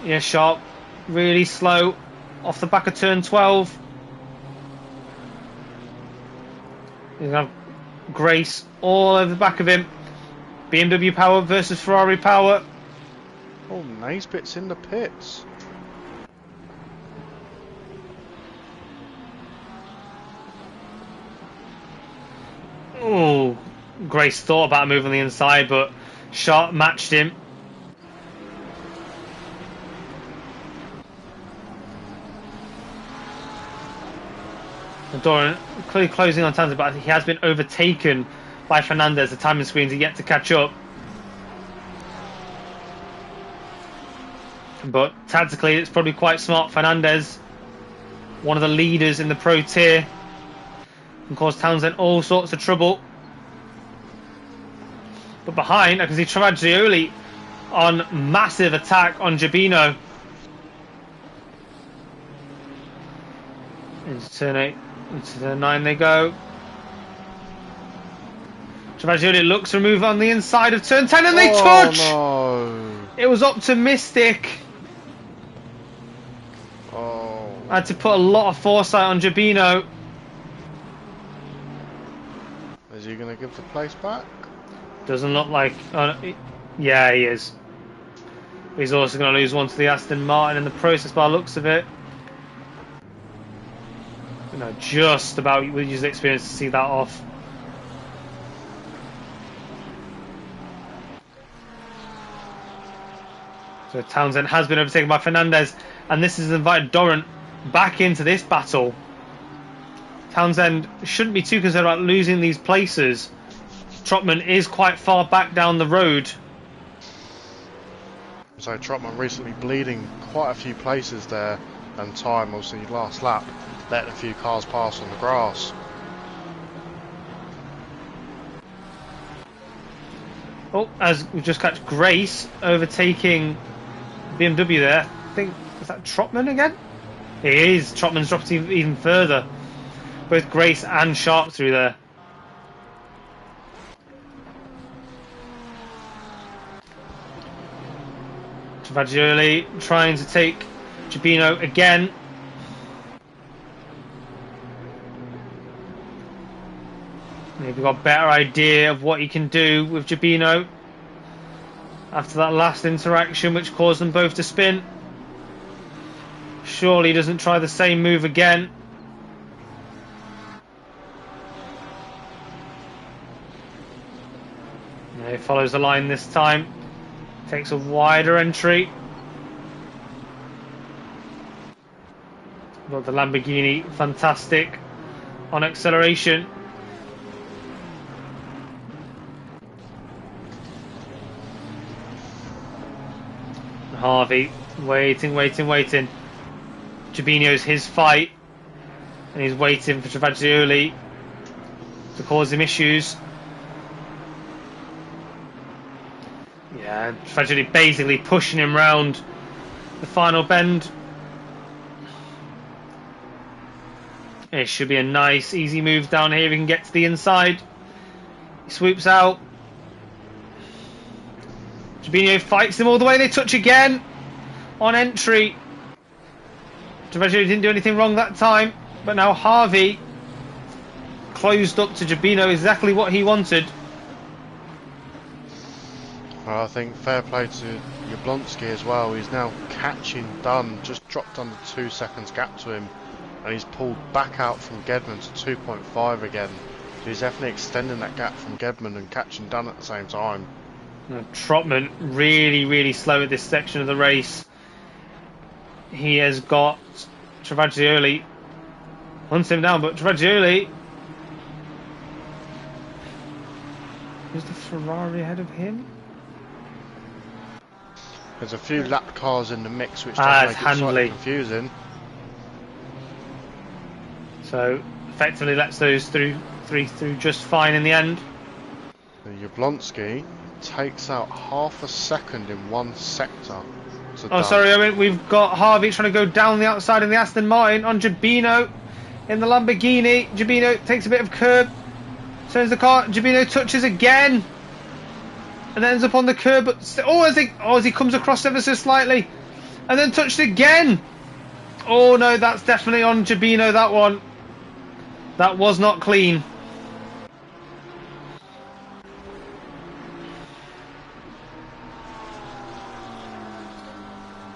Yeah, Sharp really slow off the back of turn 12. He's going to have Grace all over the back of him. BMW power versus Ferrari power. Oh, Naisbitt's in the pits. Oh, Grace thought about a move on the inside, but Sharp matched him. Doran clearly closing on Townsend, but he has been overtaken by Fernandez. The timing screens are yet to catch up. But tactically, it's probably quite smart. Fernandez, one of the leaders in the pro tier, can cause Townsend all sorts of trouble. But behind, I can see Travaglioli on massive attack on Jabino. Into turn 8, into turn 9 they go. Travaglioli looks to remove on the inside of turn 10 and they touch! No. It was optimistic. Oh. I had to put a lot of foresight on Jabino. Is he going to give the place back? Doesn't look like... yeah, he is. He's also going to lose one to the Aston Martin in the process by the looks of it. You know, just about we use the experience to see that off. So Townsend has been overtaken by Fernandez, and this has invited Doran back into this battle. Townsend shouldn't be too concerned about losing these places. Trotman is quite far back down the road. So Trotman recently bleeding quite a few places there, and time, obviously last lap, letting a few cars pass on the grass. Oh, as we just catch Grace overtaking BMW there. I think, is that Trotman again? It is. Trotman's dropped even further. Both Grace and Sharp through there. Travaglioli trying to take Jabino again. Maybe got a better idea of what he can do with Jabino after that last interaction which caused them both to spin. Surely he doesn't try the same move again. No, he follows the line this time. Takes a wider entry. Got the Lamborghini, fantastic on acceleration. Harvey waiting. Jabinho's his fight, and he's waiting for Travaglioli to cause him issues. Yeah, Travaglioli basically pushing him round the final bend. It should be a nice, easy move down here. We can get to the inside. He swoops out. Jabinho fights him all the way. They touch again on entry. Travaglioli didn't do anything wrong that time, but now Harvey closed up to Jabinho, exactly what he wanted. Well, I think fair play to Jablonski as well. He's now catching Dunn, just dropped under 2 seconds gap to him, and he's pulled back out from Gedman to 2.5 again. So he's definitely extending that gap from Gedman and catching Dunn at the same time. Trotman really slow at this section of the race. He has got Travaglioli, hunts him down, but Travaglioli, is the Ferrari ahead of him? There's a few lap cars in the mix, which does make it slightly confusing. So effectively lets those three through just fine in the end. Jablonski takes out half a second in one sector. We've got Harvey trying to go down the outside in the Aston Martin on Jabinho in the Lamborghini. Jabinho takes a bit of curb, turns the car. Jabinho touches again and ends up on the curb. But as he comes across ever so slightly, and then touched again. Oh no, that's definitely on Jabinho. That one, that was not clean.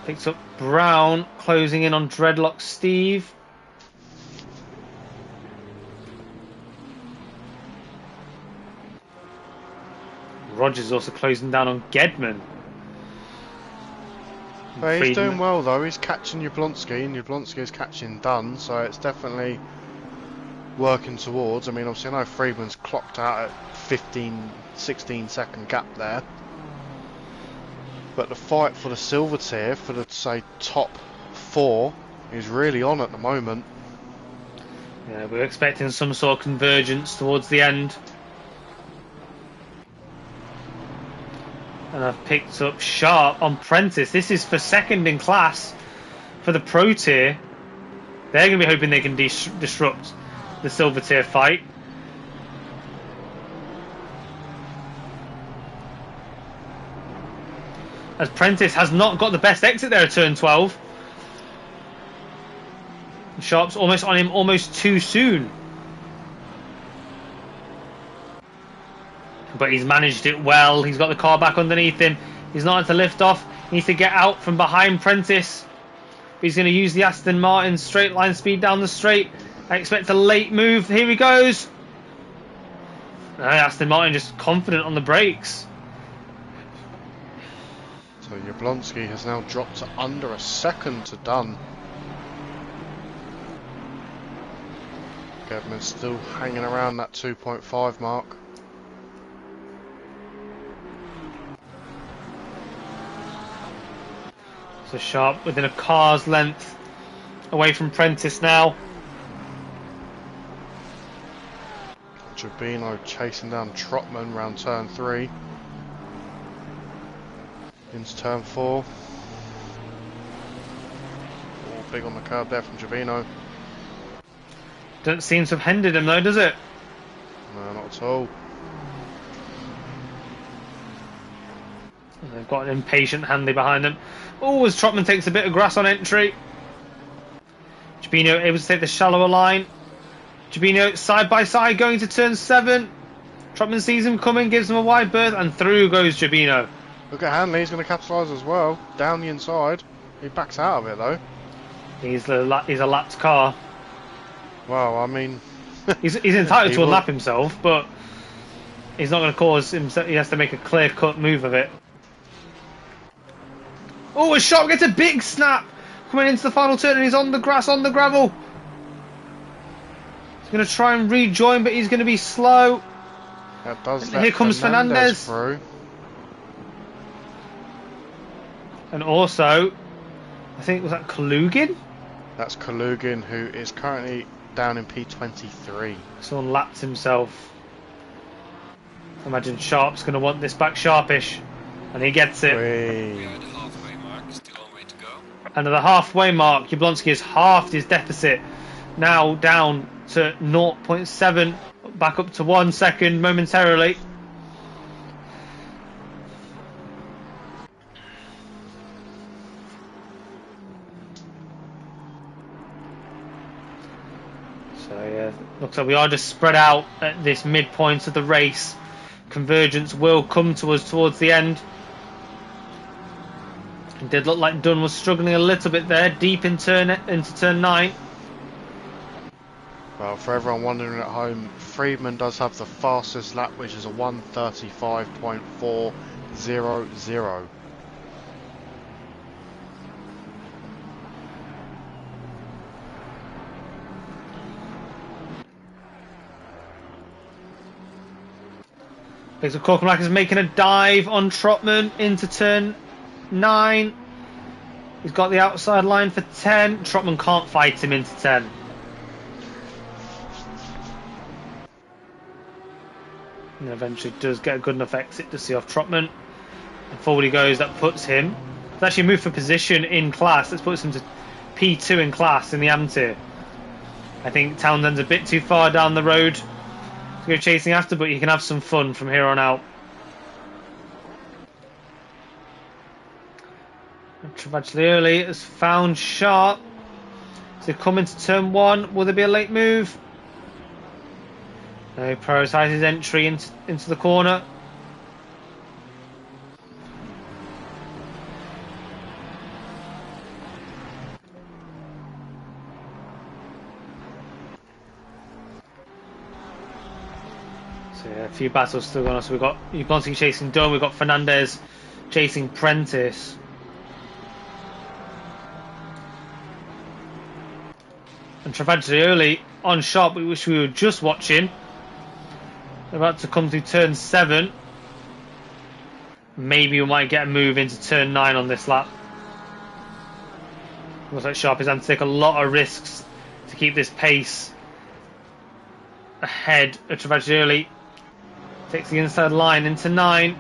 Picks up Brown, closing in on Dreadlock Steve. Rogers also closing down on Gedman. But he's doing well though, he's catching Jablonski and Jablonski is catching Dunn, so it's definitely working towards. I mean, obviously I know Friedman's clocked out at 16 second gap there. But the fight for the silver tier, for the, say, top 4, is really on at the moment. Yeah, we're expecting some sort of convergence towards the end. And I've picked up Sharp on Prentice. This is for second in class for the pro tier. They're going to be hoping they can disrupt the silver tier fight. As Prentice has not got the best exit there at turn 12. Sharp's almost on him almost too soon. But he's managed it well. He's got the car back underneath him. He's not had to lift off. He needs to get out from behind Prentice. But he's going to use the Aston Martin straight line speed down the straight. I expect a late move. Here he goes. Aston Martin just confident on the brakes. So Jablonski has now dropped to under a second to Dunn. Gedman's still hanging around that 2.5 mark. So Sharp within a car's length away from Prentice now. Jabinho chasing down Trotman round turn 3. Into turn 4. Oh, big on the curb there from Jabinho. Doesn't seem to have hindered him though, does it? No, not at all. And they've got an impatient Hanley behind them. Oh, as Trotman takes a bit of grass on entry. Jabinho able to take the shallower line. Jabinho side by side going to turn 7. Trotman sees him coming, gives him a wide berth, and through goes Jabinho. Look at Hanley, he's going to capitalise as well. Down the inside. He backs out of it though. He's a lapped car. Well, I mean... he's entitled to unlap himself, but he's not going to cause himself... He has to make a clear-cut move of it. Oh, a Sharp gets a big snap! Coming into the final turn and he's on the grass, on the gravel. He's going to try and rejoin, but he's going to be slow. That does And let here comes Fernandez. through. And also, I think, was that Kalugin? That's Kalugin, who is currently down in P23. Someone lapped himself. I imagine Sharp's going to want this back sharpish. And he gets it. Whee. Under the halfway mark, Jablonski has halved his deficit. Now down to 0.7, back up to 1 second momentarily. So yeah, looks like we are just spread out at this midpoint of the race. Convergence will come to us towards the end. It did look like Dunn was struggling a little bit there, deep into turn 9. Well, for everyone wondering at home, Friedman does have the fastest lap, which is a 1:35.400. Victor Korkenbach is making a dive on Trotman into turn 9. He's got the outside line for 10. Trotman can't fight him into 10. And eventually does get a good enough exit to see off Trotman. And forward he goes. That puts him. It's actually a move for position in class. That puts him to P2 in class in the AM tier. I think Townsend's a bit too far down the road to go chasing after, but you can have some fun from here on out. Travaglioli has found Sharp. So come into turn 1. Will there be a late move? No, he prioritises entry into the corner. So yeah, a few battles still going on. So we've got Jablonski chasing Dunn, we've got Fernandez chasing Prentice. And Travaglioli on Sharp, which we were just watching. About to come through turn 7. Maybe we might get a move into turn 9 on this lap. Looks like Sharp is having to take a lot of risks to keep this pace ahead of Travaglioli. Takes the inside line into 9.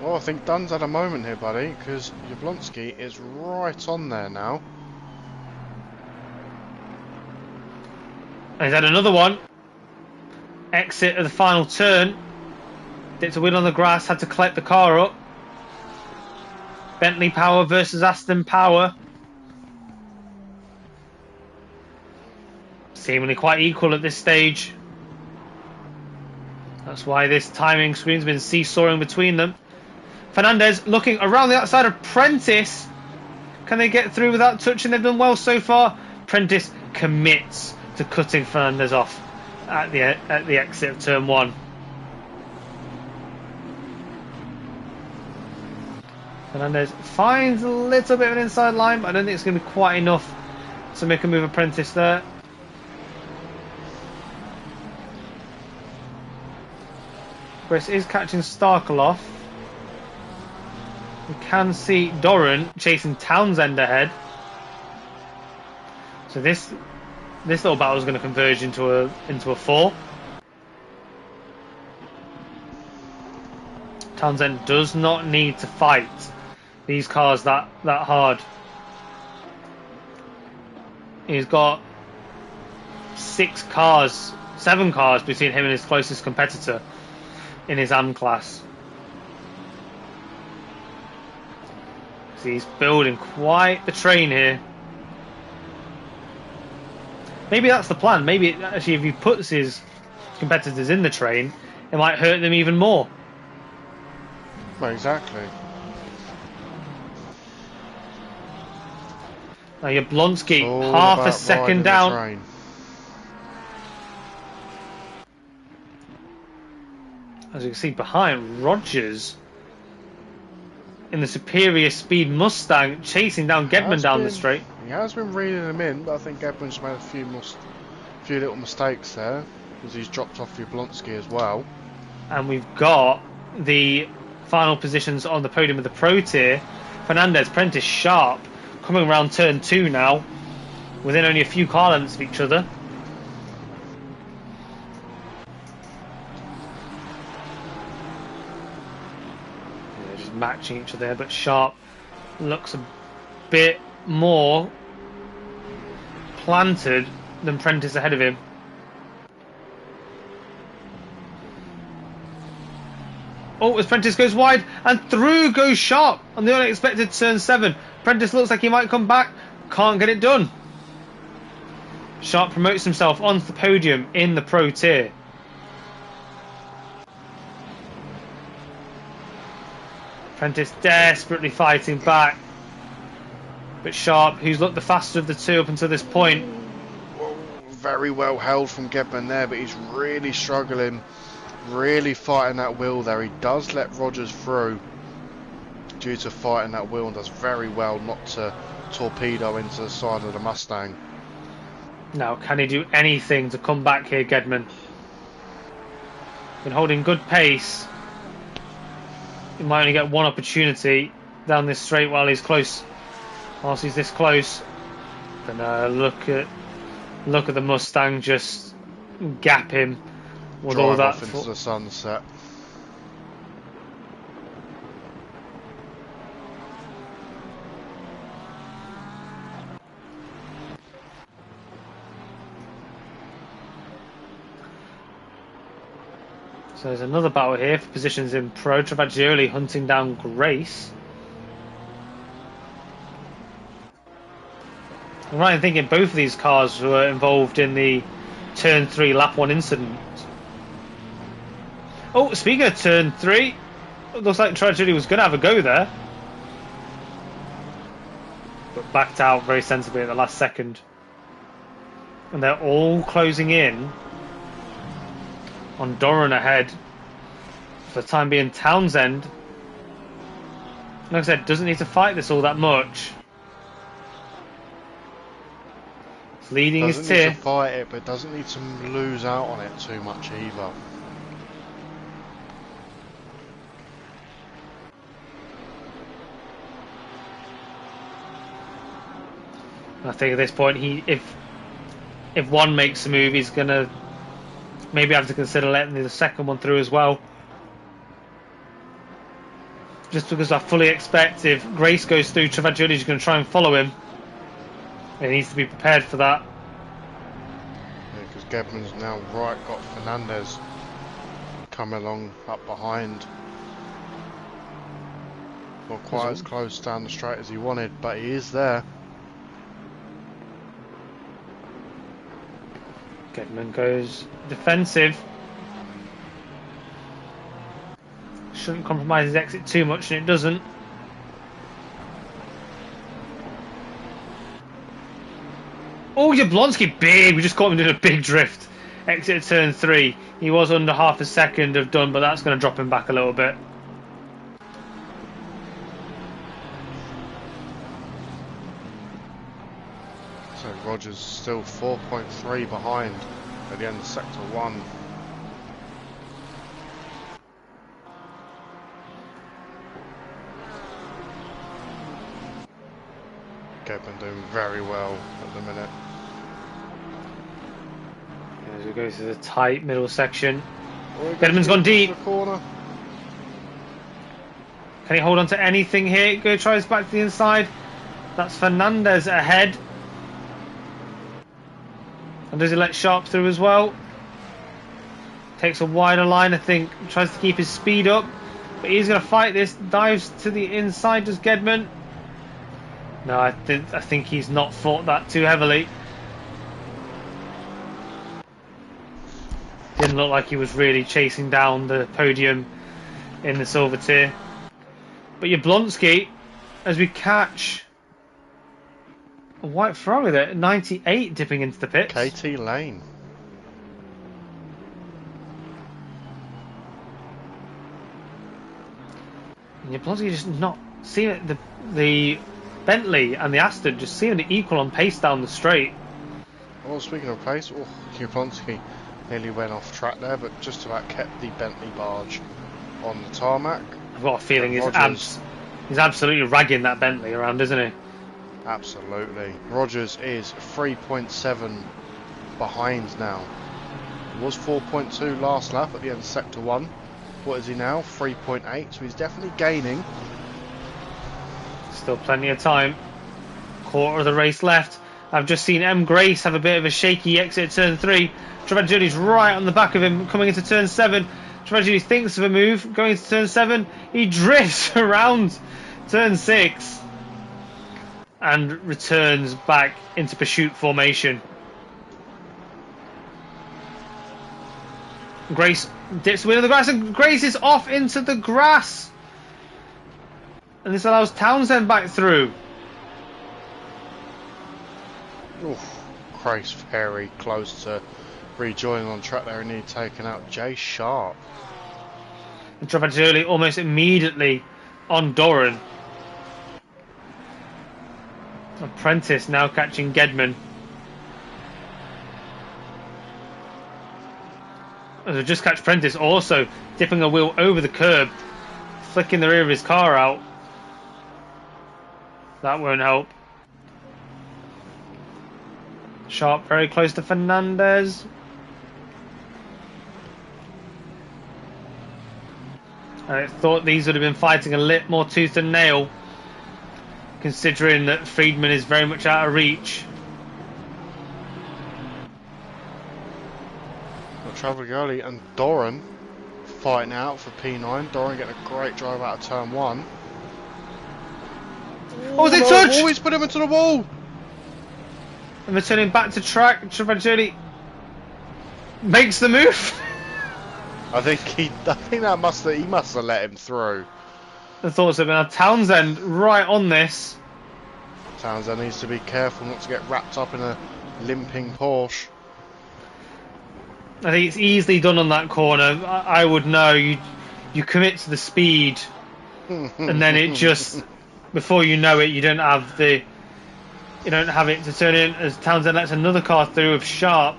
Well, I think Dunn's had a moment here, buddy, because Jablonski is right on there now. And he's had another one. Exit of the final turn. Dipped a wheel on the grass, had to collect the car up. Bentley Power versus Aston Power. Seemingly quite equal at this stage. That's why this timing screen's been seesawing between them. Fernandez looking around the outside of Prentice. Can they get through without touching? They've done well so far. Prentice commits to cutting Fernandez off at the exit of turn 1. Fernandez finds a little bit of an inside line, but I don't think it's going to be quite enough to make a move Apprentice there. Chris is catching Starkel off. We can see Doran chasing Townsend ahead. So this little battle is going to converge into a 4. Townsend does not need to fight these cars that hard. He's got 7 cars between him and his closest competitor in his AM class. So he's building quite the train here. Maybe that's the plan. Maybe actually if he puts his competitors in the train, it might hurt them even more. Well, exactly. Now Jablonski half a second down. As you can see behind, Rogers in the superior speed Mustang, chasing down Gedman down the straight. He has been reeling him in, but I think Gedman's made a few little mistakes there, because he's dropped off Jablonski as well. And we've got the final positions on the podium of the Pro Tier. Fernandez, Prentice, Sharp coming around turn 2 now, within only a few car lengths of each other. They're just matching each other, but Sharp looks a bit more planted than Prentice ahead of him. Oh, as Prentice goes wide, and through goes Sharp on the unexpected turn 7. Prentice looks like he might come back, can't get it done. Sharp promotes himself onto the podium in the Pro Tier. Prentice desperately fighting back, but Sharp, who's looked the faster of the two up until this point. Very well held from Gedman there, but he's really struggling. Really fighting that wheel there. He does let Rogers through due to fighting that wheel, and does very well not to torpedo into the side of the Mustang. Now, can he do anything to come back here, Gedman? Been holding good pace. He might only get one opportunity down this straight while he's close. Whilst he's this close. But look at the Mustang just gap him. With Drive all that off into the sunset. So there's another battle here for positions in Pro. Travaglioli hunting down Grace. I'm right in thinking both of these cars were involved in the turn 3 lap 1 incident. Oh, speaking of turn 3, it looks like Travaglioli was going to have a go there, but backed out very sensibly at the last second. And they're all closing in on Doran ahead. For the time being, Townsend, like I said, doesn't need to fight this all that much. It's leading his tier. Doesn't need to fight it, but doesn't need to lose out on it too much either. I think at this point, if one makes a move, he's gonna maybe have to consider letting the second one through as well. Just because I fully expect if Grace goes through, Travaglioli's going to try and follow him. He needs to be prepared for that. Yeah, because Gedman's now got Fernandez coming along up behind. Not quite as close down the straight as he wanted, but he is there. Gedman goes defensive. Shouldn't compromise his exit too much, and it doesn't. Oh, Jablonski, big! We just caught him doing a big drift. Exit turn 3. He was under half a second of done, but that's going to drop him back a little bit. So Rogers still 4.3 behind at the end of sector 1. Gedman doing very well at the minute. As we go through the tight middle section. Gedman's gone deep. The corner. Can he hold on to anything here? Go tries back to the inside. That's Fernandez ahead. And does he let Sharp through as well? Takes a wider line, I think. Tries to keep his speed up. But he's going to fight this. Dives to the inside, does Gedman. No, I think he's not fought that too heavily. Didn't look like he was really chasing down the podium in the silver tier. But Jablonski, as we catch a white Ferrari there, 98 dipping into the pits. KT Lane. And Jablonski just not seeing the Bentley and the Aston just seeming to equal on pace down the straight. Well, speaking of pace, Jablonski nearly went off track there, but just about kept the Bentley barge on the tarmac. I've got a feeling he's absolutely ragging that Bentley around, isn't he? Absolutely. Rogers is 3.7 behind now. He was 4.2 last lap at the end of Sector 1. What is he now? 3.8, so he's definitely gaining. Still plenty of time. Quarter of the race left. I've just seen M. Grace have a bit of a shaky exit at turn 3. Travaglioli's right on the back of him coming into turn 7. Travaglioli thinks of a move going into turn 7. He drifts around turn 6 and returns back into pursuit formation. Grace dips the wheel in the grass, and Grace is off into the grass. And this allows Townsend back through. Oof, Grace very close to rejoining on track there, and he'd taken out Jay Sharp. And Travaglioli almost immediately on Doran. Apprentice now catching Gedman. As we just catch Prentice also dipping a wheel over the curb, flicking the rear of his car out. That won't help. Sharp very close to Fernandez. I thought these would have been fighting a little more tooth and nail, considering that Friedman is very much out of reach. Travaglioli and Doran fighting out for P9. Doran getting a great drive out of turn 1. Oh, was it touch? Always put him into the wall. And returning back to track, Travaglioli makes the move. I think he must have let him through. I thought so, but now Townsend right on this. Townsend needs to be careful not to get wrapped up in a limping Porsche. I think it's easily done on that corner. I would know. You commit to the speed, and then it just, before you know it, you don't have it to turn in. As Townsend lets another car through of Sharp.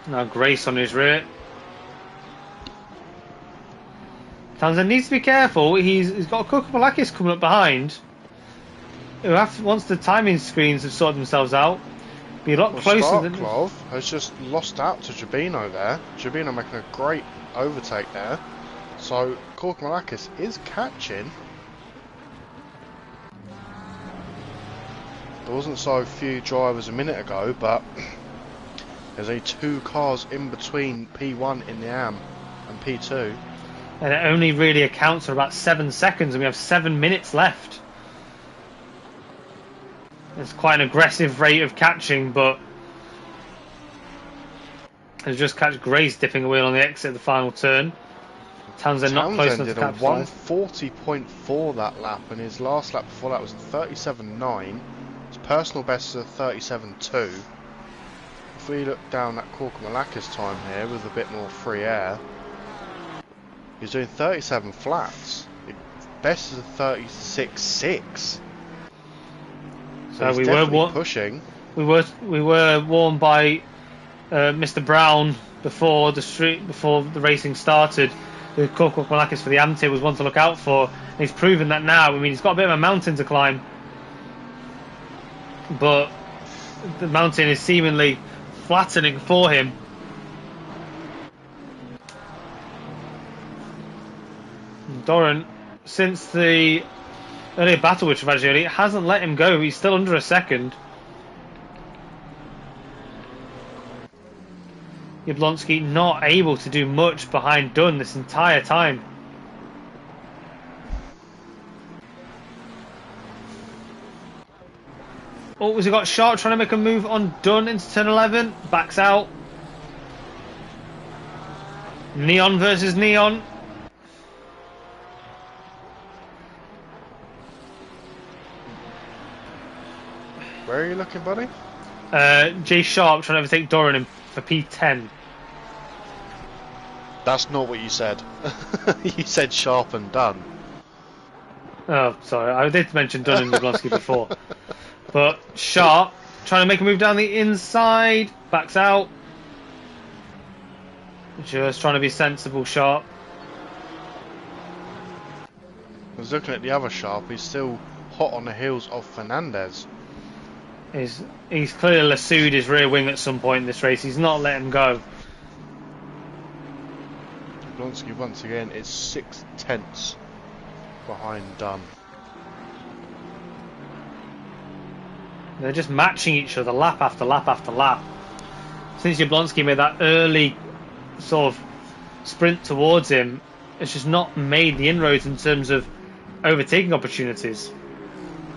Now Grace on his rear. Townsend needs to be careful. He's got a Kokomalakis coming up behind. Once the timing screens have sorted themselves out, be a lot closer than... Starklov has just lost out to Jabino there. Jabino making a great overtake there. So Kokomalakis is catching. There wasn't so few drivers a minute ago, but there's only 2 cars in between P1 in the AM and P2. And it only really accounts for about 7 seconds, and we have 7 minutes left. It's quite an aggressive rate of catching, but let's just catch Grace dipping a wheel on the exit of the final turn. Townsend not close enough to capitalise. Townsend did a 140.4 that lap, and his last lap before that was 37.9. His personal best is a 37.2. If we look down at Kokomalakis time here with a bit more free air, he's doing 37 flats. His best is a 36.6. So we were pushing. We were warned by Mr. Brown before the racing started. The Kokomalakis for the Amtir was one to look out for, and he's proven that now. I mean, he's got a bit of a mountain to climb, but the mountain is seemingly flattening for him. Doran, since the earlier battle with Travaglioli, hasn't let him go. He's still under a second. Jablonski not able to do much behind Dunn this entire time. Oh, has he got Sharp trying to make a move on Dunn into turn 11? Backs out. Neon versus Neon. Where are you looking, buddy? Jay Sharp trying to overtake Doran for P10. That's not what you said. You said Sharp and done. Oh, sorry, I did mention Dunn and Jablonski before. But Sharp, trying to make a move down the inside, backs out. Just trying to be sensible, Sharp. I was looking at the other Sharp, he's still hot on the heels of Fernandez. He's clearly lassoed his rear wing at some point in this race. He's not letting go. Jablonski once again is 6/10 behind Dunn. They're just matching each other lap after lap after lap. Since Jablonski made that early sort of sprint towards him, it's just not made the inroads in terms of overtaking opportunities.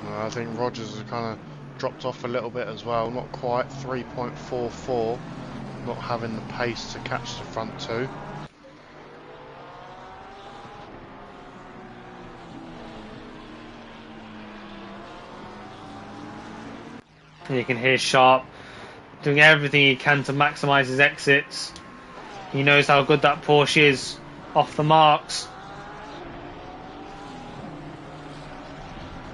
I think Rogers has kind of dropped off a little bit as well. Not quite 3.44. Not having the pace to catch the front two. And you can hear Sharp doing everything he can to maximise his exits. He knows how good that Porsche is off the marks.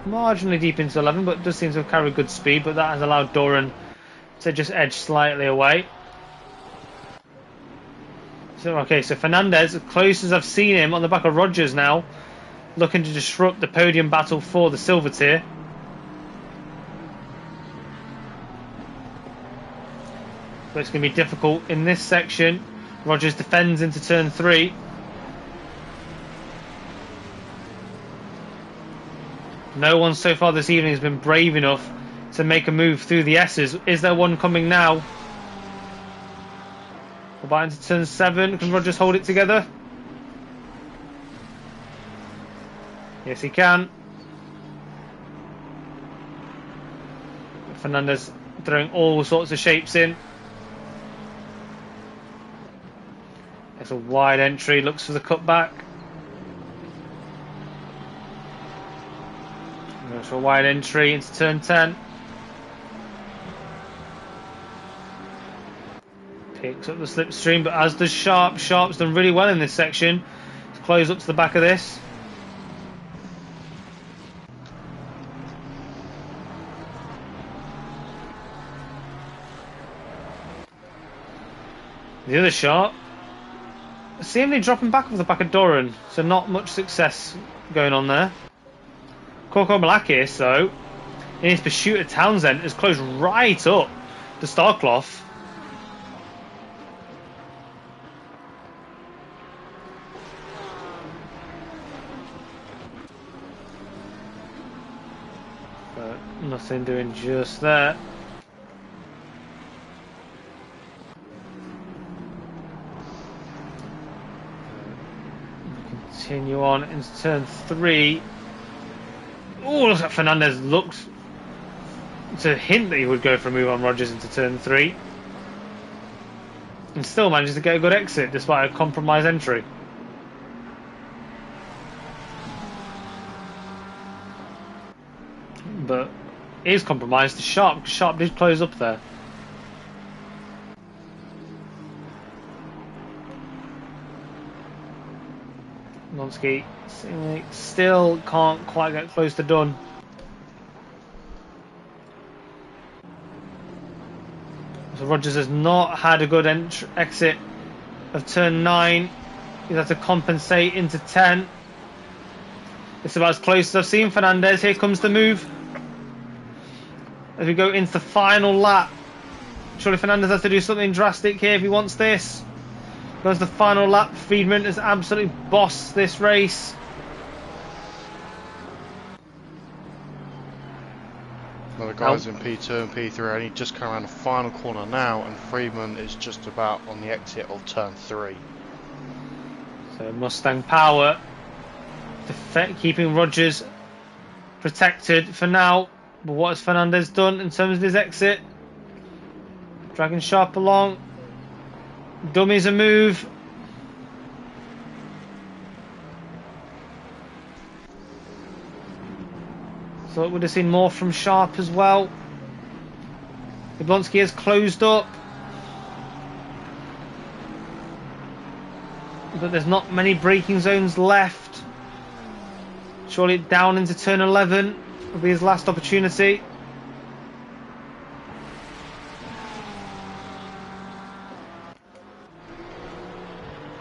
Marginally deep into 11, but does seem to have carried good speed, but that has allowed Doran to just edge slightly away. So Fernandez, as close as I've seen him, on the back of Rogers now, looking to disrupt the podium battle for the silver tier. But it's going to be difficult in this section. Rogers defends into turn 3. No one so far this evening has been brave enough to make a move through the S's. Is there one coming now? About into turn 7. Can Rogers hold it together? Yes, he can. Fernandez throwing all sorts of shapes in. It's a wide entry, looks for the cutback. Goes for a wide entry into turn 10. Picks up the slipstream, but as does Sharp. Sharp's done really well in this section. Let's close up to the back of this. The other Sharp seemingly dropping back off the back of Doran, so not much success going on there. Coco Malakis, though, in his pursuit of Townsend, has closed right up the Starcloth. But nothing doing just there. Continue on into turn 3. Oh, looks like Fernandez looked to hint that he would go for a move on Rogers into turn 3. And still manages to get a good exit despite a compromised entry. But is compromised to Sharp, because Sharp did close up there. Jablonski still can't quite get close to done. So Rogers has not had a good exit of turn 9. He's had to compensate into 10. It's about as close as I've seen Fernandez. Here comes the move. As we go into the final lap. Surely Fernandez has to do something drastic here if he wants this. Goes the final lap. Friedman has absolutely bossed this race. Well, the guys in P2 and P3 only just come around the final corner now, and Friedman is just about on the exit of turn 3. So Mustang power keeping Rogers protected for now. But what has Fernandez done in terms of his exit? Dragging Sharp along. Dummies a move. So it would have seen more from Sharp as well. Jablonski has closed up. but there's not many braking zones left. Surely down into turn 11 will be his last opportunity.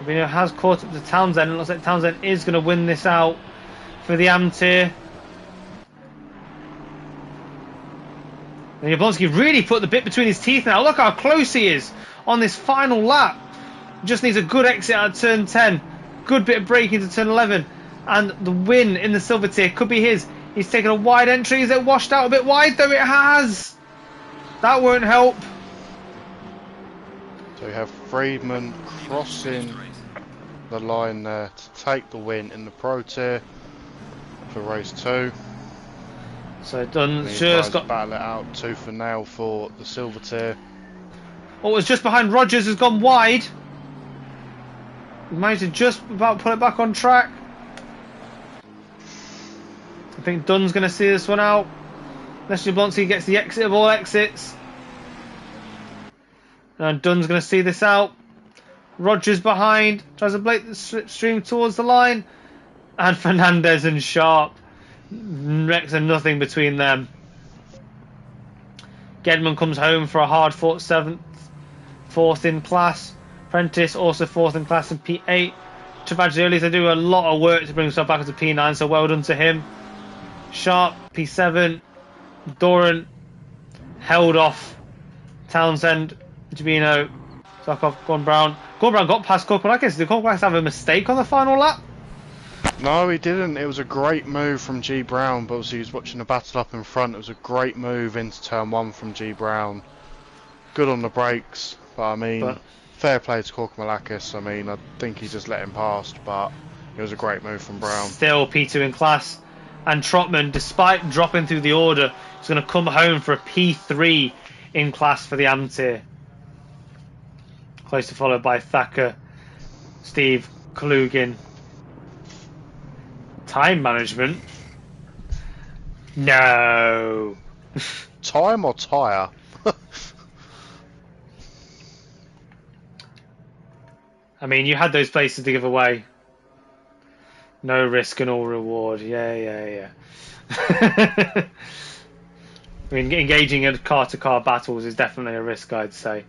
Fabinho has caught up to Townsend. It looks like Townsend is going to win this out for the AM tier. And Jablonski really put the bit between his teeth now. Look how close he is on this final lap. Just needs a good exit out of turn 10. Good bit of braking to turn 11. And the win in the silver tier could be his. He's taken a wide entry. Is it washed out a bit wide? Though it has. That won't help. So we have Friedman crossing the line there to take the win in the pro tier for race 2. So Dunn's These just guys got battle it out tooth and nail for the silver tier. what was just behind Rogers has gone wide. He managed to just about put it back on track. I think Dunn's going to see this one out. Unless Jablonski gets the exit of all exits. And Dunn's going to see this out. Rogers behind. Tries to break the slipstream towards the line. And Fernandez and Sharp. Next to nothing between them. Gedman comes home for a hard fought 7th. 4th in class. Prentice also 4th in class in P8. Travaggioli, they do a lot of work to bring himself back into P9, so well done to him. Sharp, P7. Doran held off Townsend, Gabino, Zarkov, Gordon Brown. Gordon Brown got past Korkolakis. Did Korkolakis have a mistake on the final lap? No, he didn't. It was a great move from G Brown, but obviously he was watching the battle up in front. It was a great move into turn 1 from G Brown. Good on the brakes, but I mean, fair play to Korkolakis. I mean, I think he just let him past, but it was a great move from Brown. Still P2 in class. And Trotman, despite dropping through the order, is going to come home for a P3 in class for the AM tier. Closely followed by Thacker, Steve, Kalugin. Time management? No. Time or tyre? I mean, you had those places to give away. No risk and all reward. Yeah. I mean, engaging in car-to-car battles is definitely a risk, I'd say.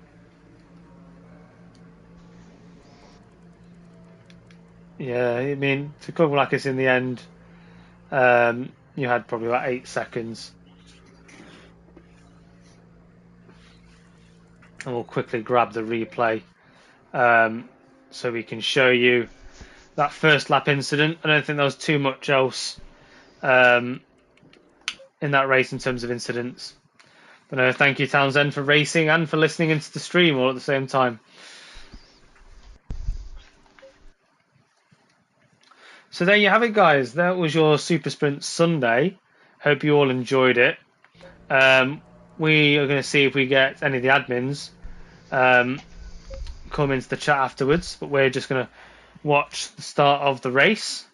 Yeah, I mean, to Korkolakis in the end, you had probably about 8 seconds. And we'll quickly grab the replay so we can show you that first lap incident. I don't think there was too much else in that race in terms of incidents. But thank you, Townsend, for racing and for listening into the stream all at the same time. So there you have it, guys. That was your Super Sprint Sunday. Hope you all enjoyed it. We are going to see if we get any of the admins come into the chat afterwards, but we're just going to watch the start of the race.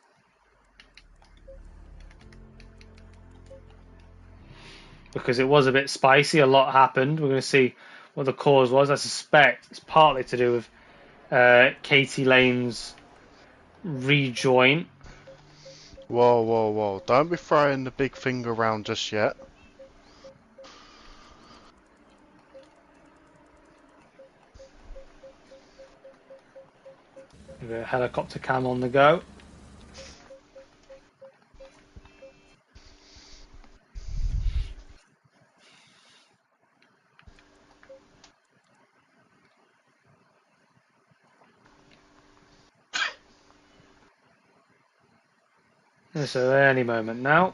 Because it was a bit spicy, a lot happened. We're going to see what the cause was. I suspect it's partly to do with Katie Lane's rejoin. Whoa. Don't be throwing the big finger around just yet. The helicopter cam on the go. So any moment now.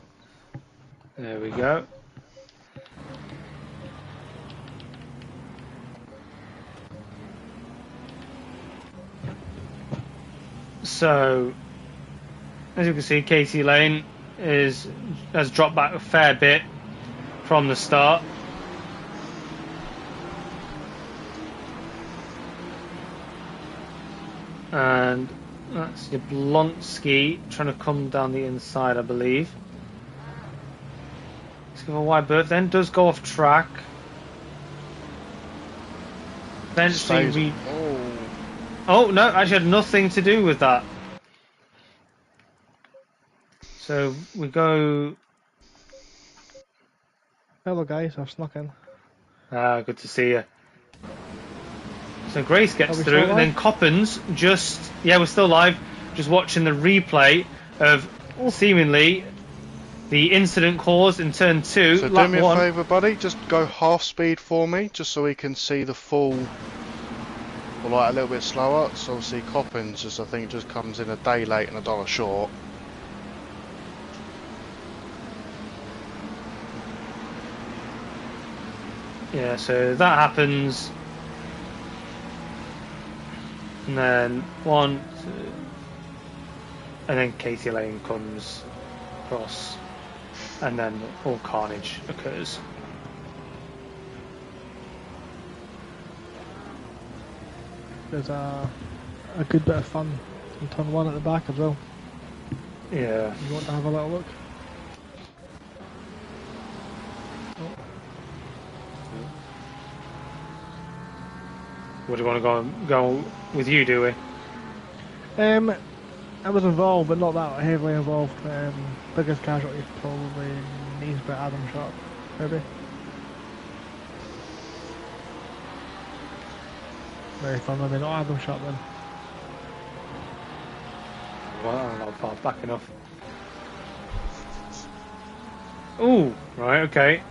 There we go. So, as you can see, Katie Lane has dropped back a fair bit from the start. And that's Jablonski trying to come down the inside, I believe. Let's give a wide berth, then does go off track. Eventually Oh no, actually had nothing to do with that. So we go. Hello guys, I've snuck in. Good to see you. So Grace Are gets we still through, and then live? Coppins yeah, we're still live, just watching the replay of Oh, seemingly the incident caused in turn 2, So do lap me a 1. favour, buddy. Just go half speed for me, just so we can see the full, or like a little bit slower. So obviously Coppins just I think just comes in a day late and $1 short. Yeah, so that happens, and then 1, 2, and then Katie Lane comes across, and then all carnage occurs. there's a good bit of fun in turn 1 at the back as well. Yeah. You want to have a little look? What do you want to go with you, do we? I was involved, but not that heavily involved. Biggest casualty probably needs by Adam Sharp, maybe. Very fun, maybe not Adam Sharp then. Well, I'm not far back enough. Ooh, right, okay.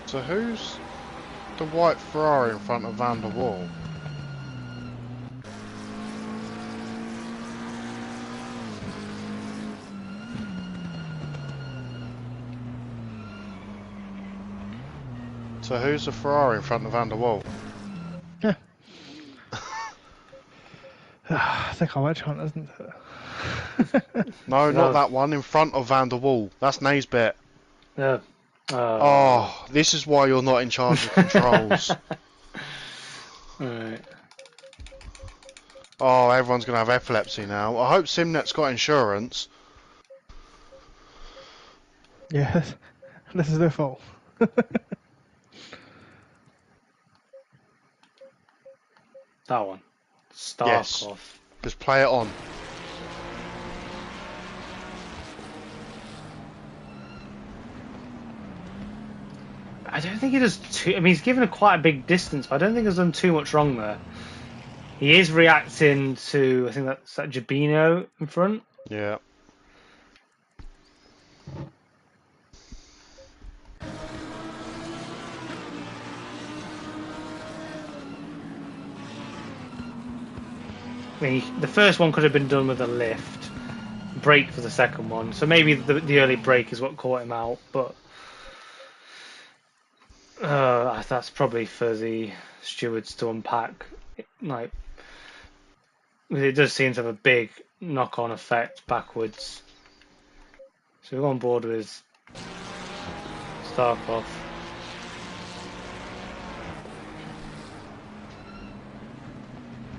So who's the white Ferrari in front of Van der Waal? So who's the Ferrari in front of Van der Waal? Yeah. I think a witch hunt, isn't it? No, not No, that one. In front of Van der Waal. That's Naisbit. yeah. Oh, this is why you're not in charge of controls. Alright. Oh, everyone's going to have epilepsy now. I hope SimNet's got insurance. Yes, this is their fault. That one. Yes. Starkov. Just play it on. I don't think he does too. I mean, he's given a quite a big distance, but I don't think he's done too much wrong there. He is reacting to, I think that's that Jabino in front. Yeah. I mean, the first one could have been done with a lift, brake for the second one. So maybe the early brake is what caught him out, but that's probably for the stewards to unpack. Like, it does seem to have a big knock-on effect backwards. So we're on board with Starkov.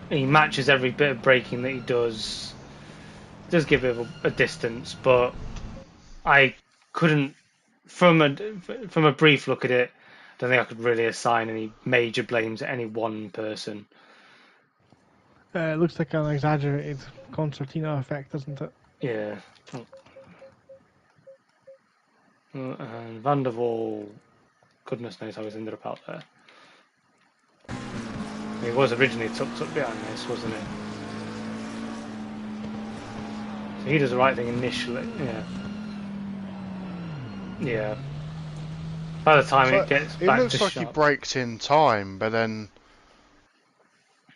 He matches every bit of braking that he does. Does give it a distance, but I couldn't, from a brief look at it, I don't think I could really assign any major blames at any one person. It looks like an exaggerated concertina effect, doesn't it? Yeah. And Van der Waal, goodness knows how he's ended up out there. He was originally tucked up behind this, wasn't he? So he does the right thing initially. Yeah. Yeah. By the time So it gets it back to looks like he Sharp. braked in time, but then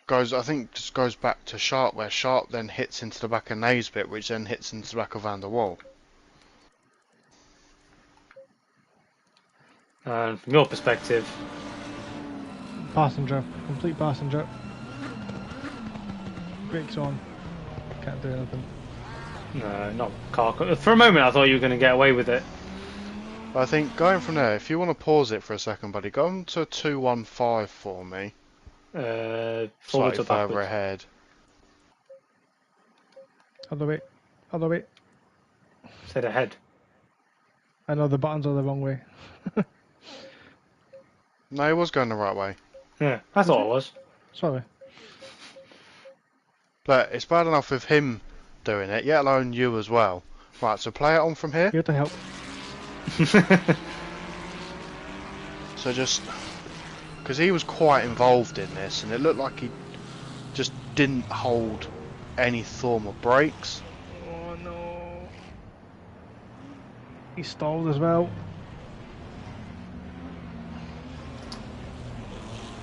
just goes back to Sharp, where Sharp then hits into the back of Naisbit, which then hits into the back of Van der Waal. And from your perspective, Passenger, complete passenger. Brakes on. Can't do anything. no, not car. For a moment, I thought you were going to get away with it. But I think going from there, if you want to pause it for a second, buddy, go on to 215 for me. Forward Slightly or further backwards? ahead. Other way. Other way. Said ahead. I know the buttons are the wrong way. No, he was going the right way. Yeah, I thought it was. Sorry. Look, it's bad enough with him doing it, yet alone you as well. Right, so play it on from here. Here to help. So just... Because he was quite involved in this, and it looked like he just didn't hold any form of brakes. Oh no. He stalled as well.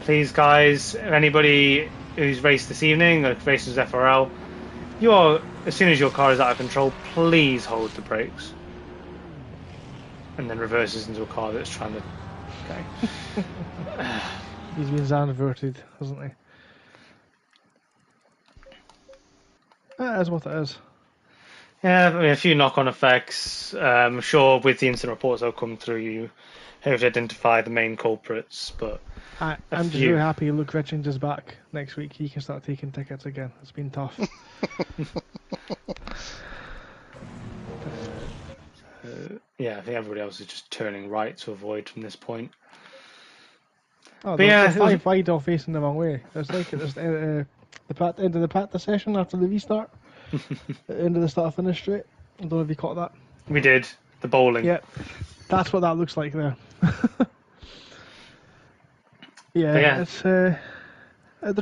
Please, guys, anybody who's raced this evening or races FRL, as soon as your car is out of control, please hold the brakes. And then reverses into a car that's trying to... Okay. He's been Zandvoorted, hasn't he? That is what it is. Yeah, I mean, a few knock-on effects. I'm sure with the incident reports that'll come through, you have to identify the main culprits, but... I'm just really happy Luke Richards is back next week. He can start taking tickets again. It's been tough. Yeah, I think everybody else is just turning right to avoid from this point. Oh, But yeah, the 5 wide all facing the wrong way. It's like it's the end of the practice session after the restart. The end of the start-finish straight. I don't know if you caught that. We did. The bowling. Yeah, that's what that looks like there. Yeah. It's the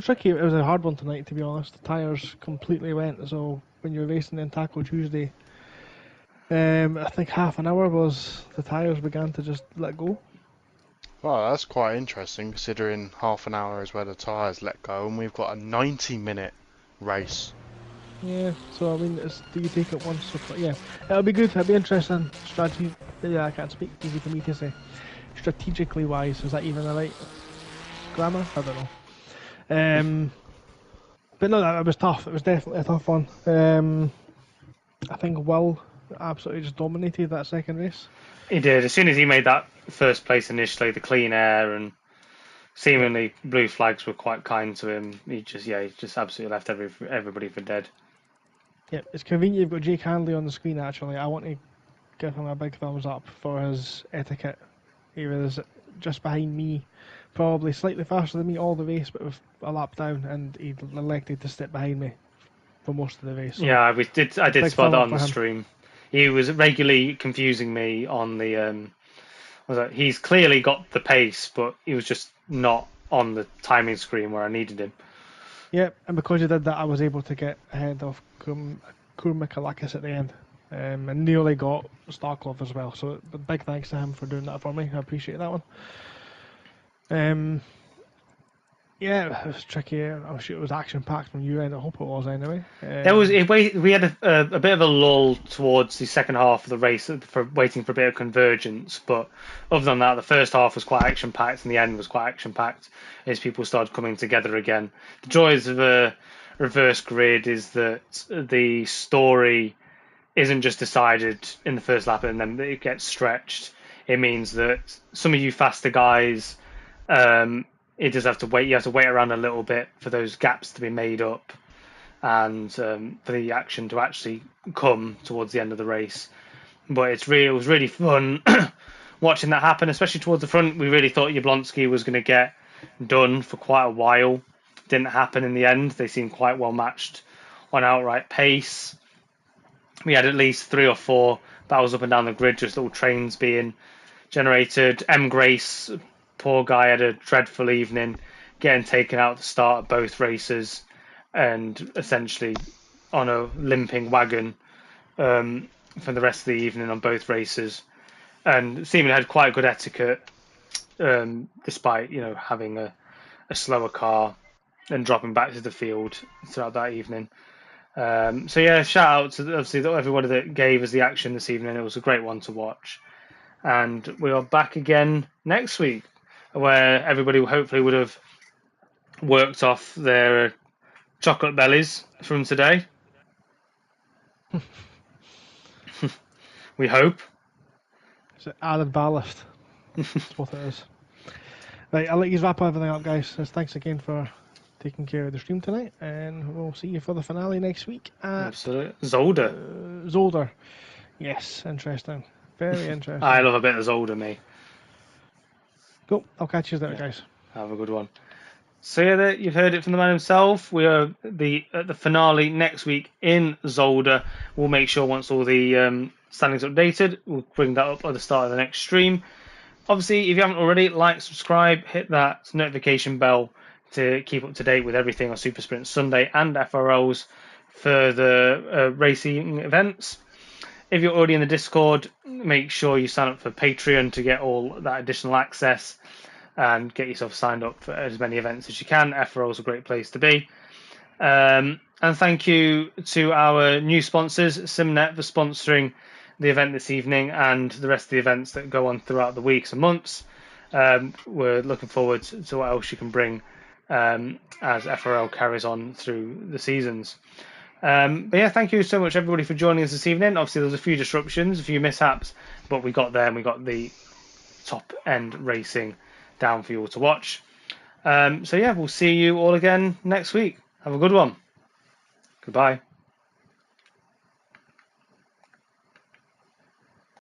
tricky. It was a hard one tonight, to be honest. The tyres completely went. So when you're racing in Taco Tuesday, I think half an hour was the tyres began to just let go. Well, that's quite interesting, considering half an hour is where the tyres let go, and we've got a 90-minute race. Yeah, so I mean, do you take it once or yeah? It'll be good. It'll be interesting. Strategy. Yeah, I can't speak. Easy for me to say. Strategically wise, is that even the right grammar? I don't know. But no, that was tough. It was definitely a tough one. I think Will absolutely just dominated that second race. He did. As soon as he made that first place initially, the clean air and seemingly blue flags were quite kind to him. He just absolutely left everybody for dead. Yeah, it's convenient you've got Jake Handley on the screen actually. I want to give him a big thumbs up for his etiquette. He was just behind me, probably slightly faster than me all the race, but with a lap down, and he elected to step behind me for most of the race. So yeah, I did spot that on the him. stream. He was regularly confusing me on the... he's clearly got the pace, but he was just not on the timing screen where I needed him. Yeah, and because he did that, I was able to get ahead of Kurmikalakis at the end. And nearly got Starkloff as well. So big thanks to him for doing that for me. I appreciate that one. Yeah, it was tricky. I'm sure it was action packed from your end. I hope it was anyway. We had a bit of a lull towards the second half of the race for waiting for a bit of convergence. But other than that, the first half was quite action packed and the end was quite action packed as people started coming together again. The joys of a reverse grid is that the story isn't just decided in the first lap and then it gets stretched. It means that some of you faster guys, it does have to wait. You have to wait around a little bit for those gaps to be made up, and for the action to actually come towards the end of the race. But it was really fun watching that happen, especially towards the front. We really thought Jablonski was going to get done for quite a while. Didn't happen in the end. They seemed quite well matched on outright pace. We had at least 3 or 4 battles up and down the grid, just little trains being generated. M. Grace, poor guy, had a dreadful evening, getting taken out at the start of both races and essentially on a limping wagon for the rest of the evening on both races. And seemingly had quite good etiquette, despite having a slower car and dropping back to the field throughout that evening. So yeah, shout out to obviously everybody that gave us the action this evening. It was a great one to watch, and we are back again next week, where everybody hopefully would have worked off their chocolate bellies from today. We hope. It's added ballast. That's what it is. Right, I'll let you wrap everything up, guys. So thanks again for taking care of the stream tonight, and we'll see you for the finale next week at Absolutely. Zolder. Zolder. Yes, interesting. Very interesting. I love a bit of Zolder, me. Cool. I'll catch you there, guys. Have a good one. So yeah, you've heard it from the man himself. We are at the finale next week in Zolder. We'll make sure once all the standings updated, we'll bring that up at the start of the next stream. Obviously, if you haven't already, like, subscribe, hit that notification bell to keep up to date with everything on Super Sprint Sunday and FRL's further racing events. If you're already in the Discord, make sure you sign up for Patreon to get all that additional access and get yourself signed up for as many events as you can. FRL is a great place to be. And thank you to our new sponsors, SimNet, for sponsoring the event this evening and the rest of the events that go on throughout the weeks and months. We're looking forward to what else you can bring as FRL carries on through the seasons. But yeah, thank you so much everybody for joining us this evening. Obviously, there was a few disruptions, a few mishaps, but we got there and we got the top end racing down for you all to watch. So yeah, we'll see you all again next week. Have a good one. Goodbye.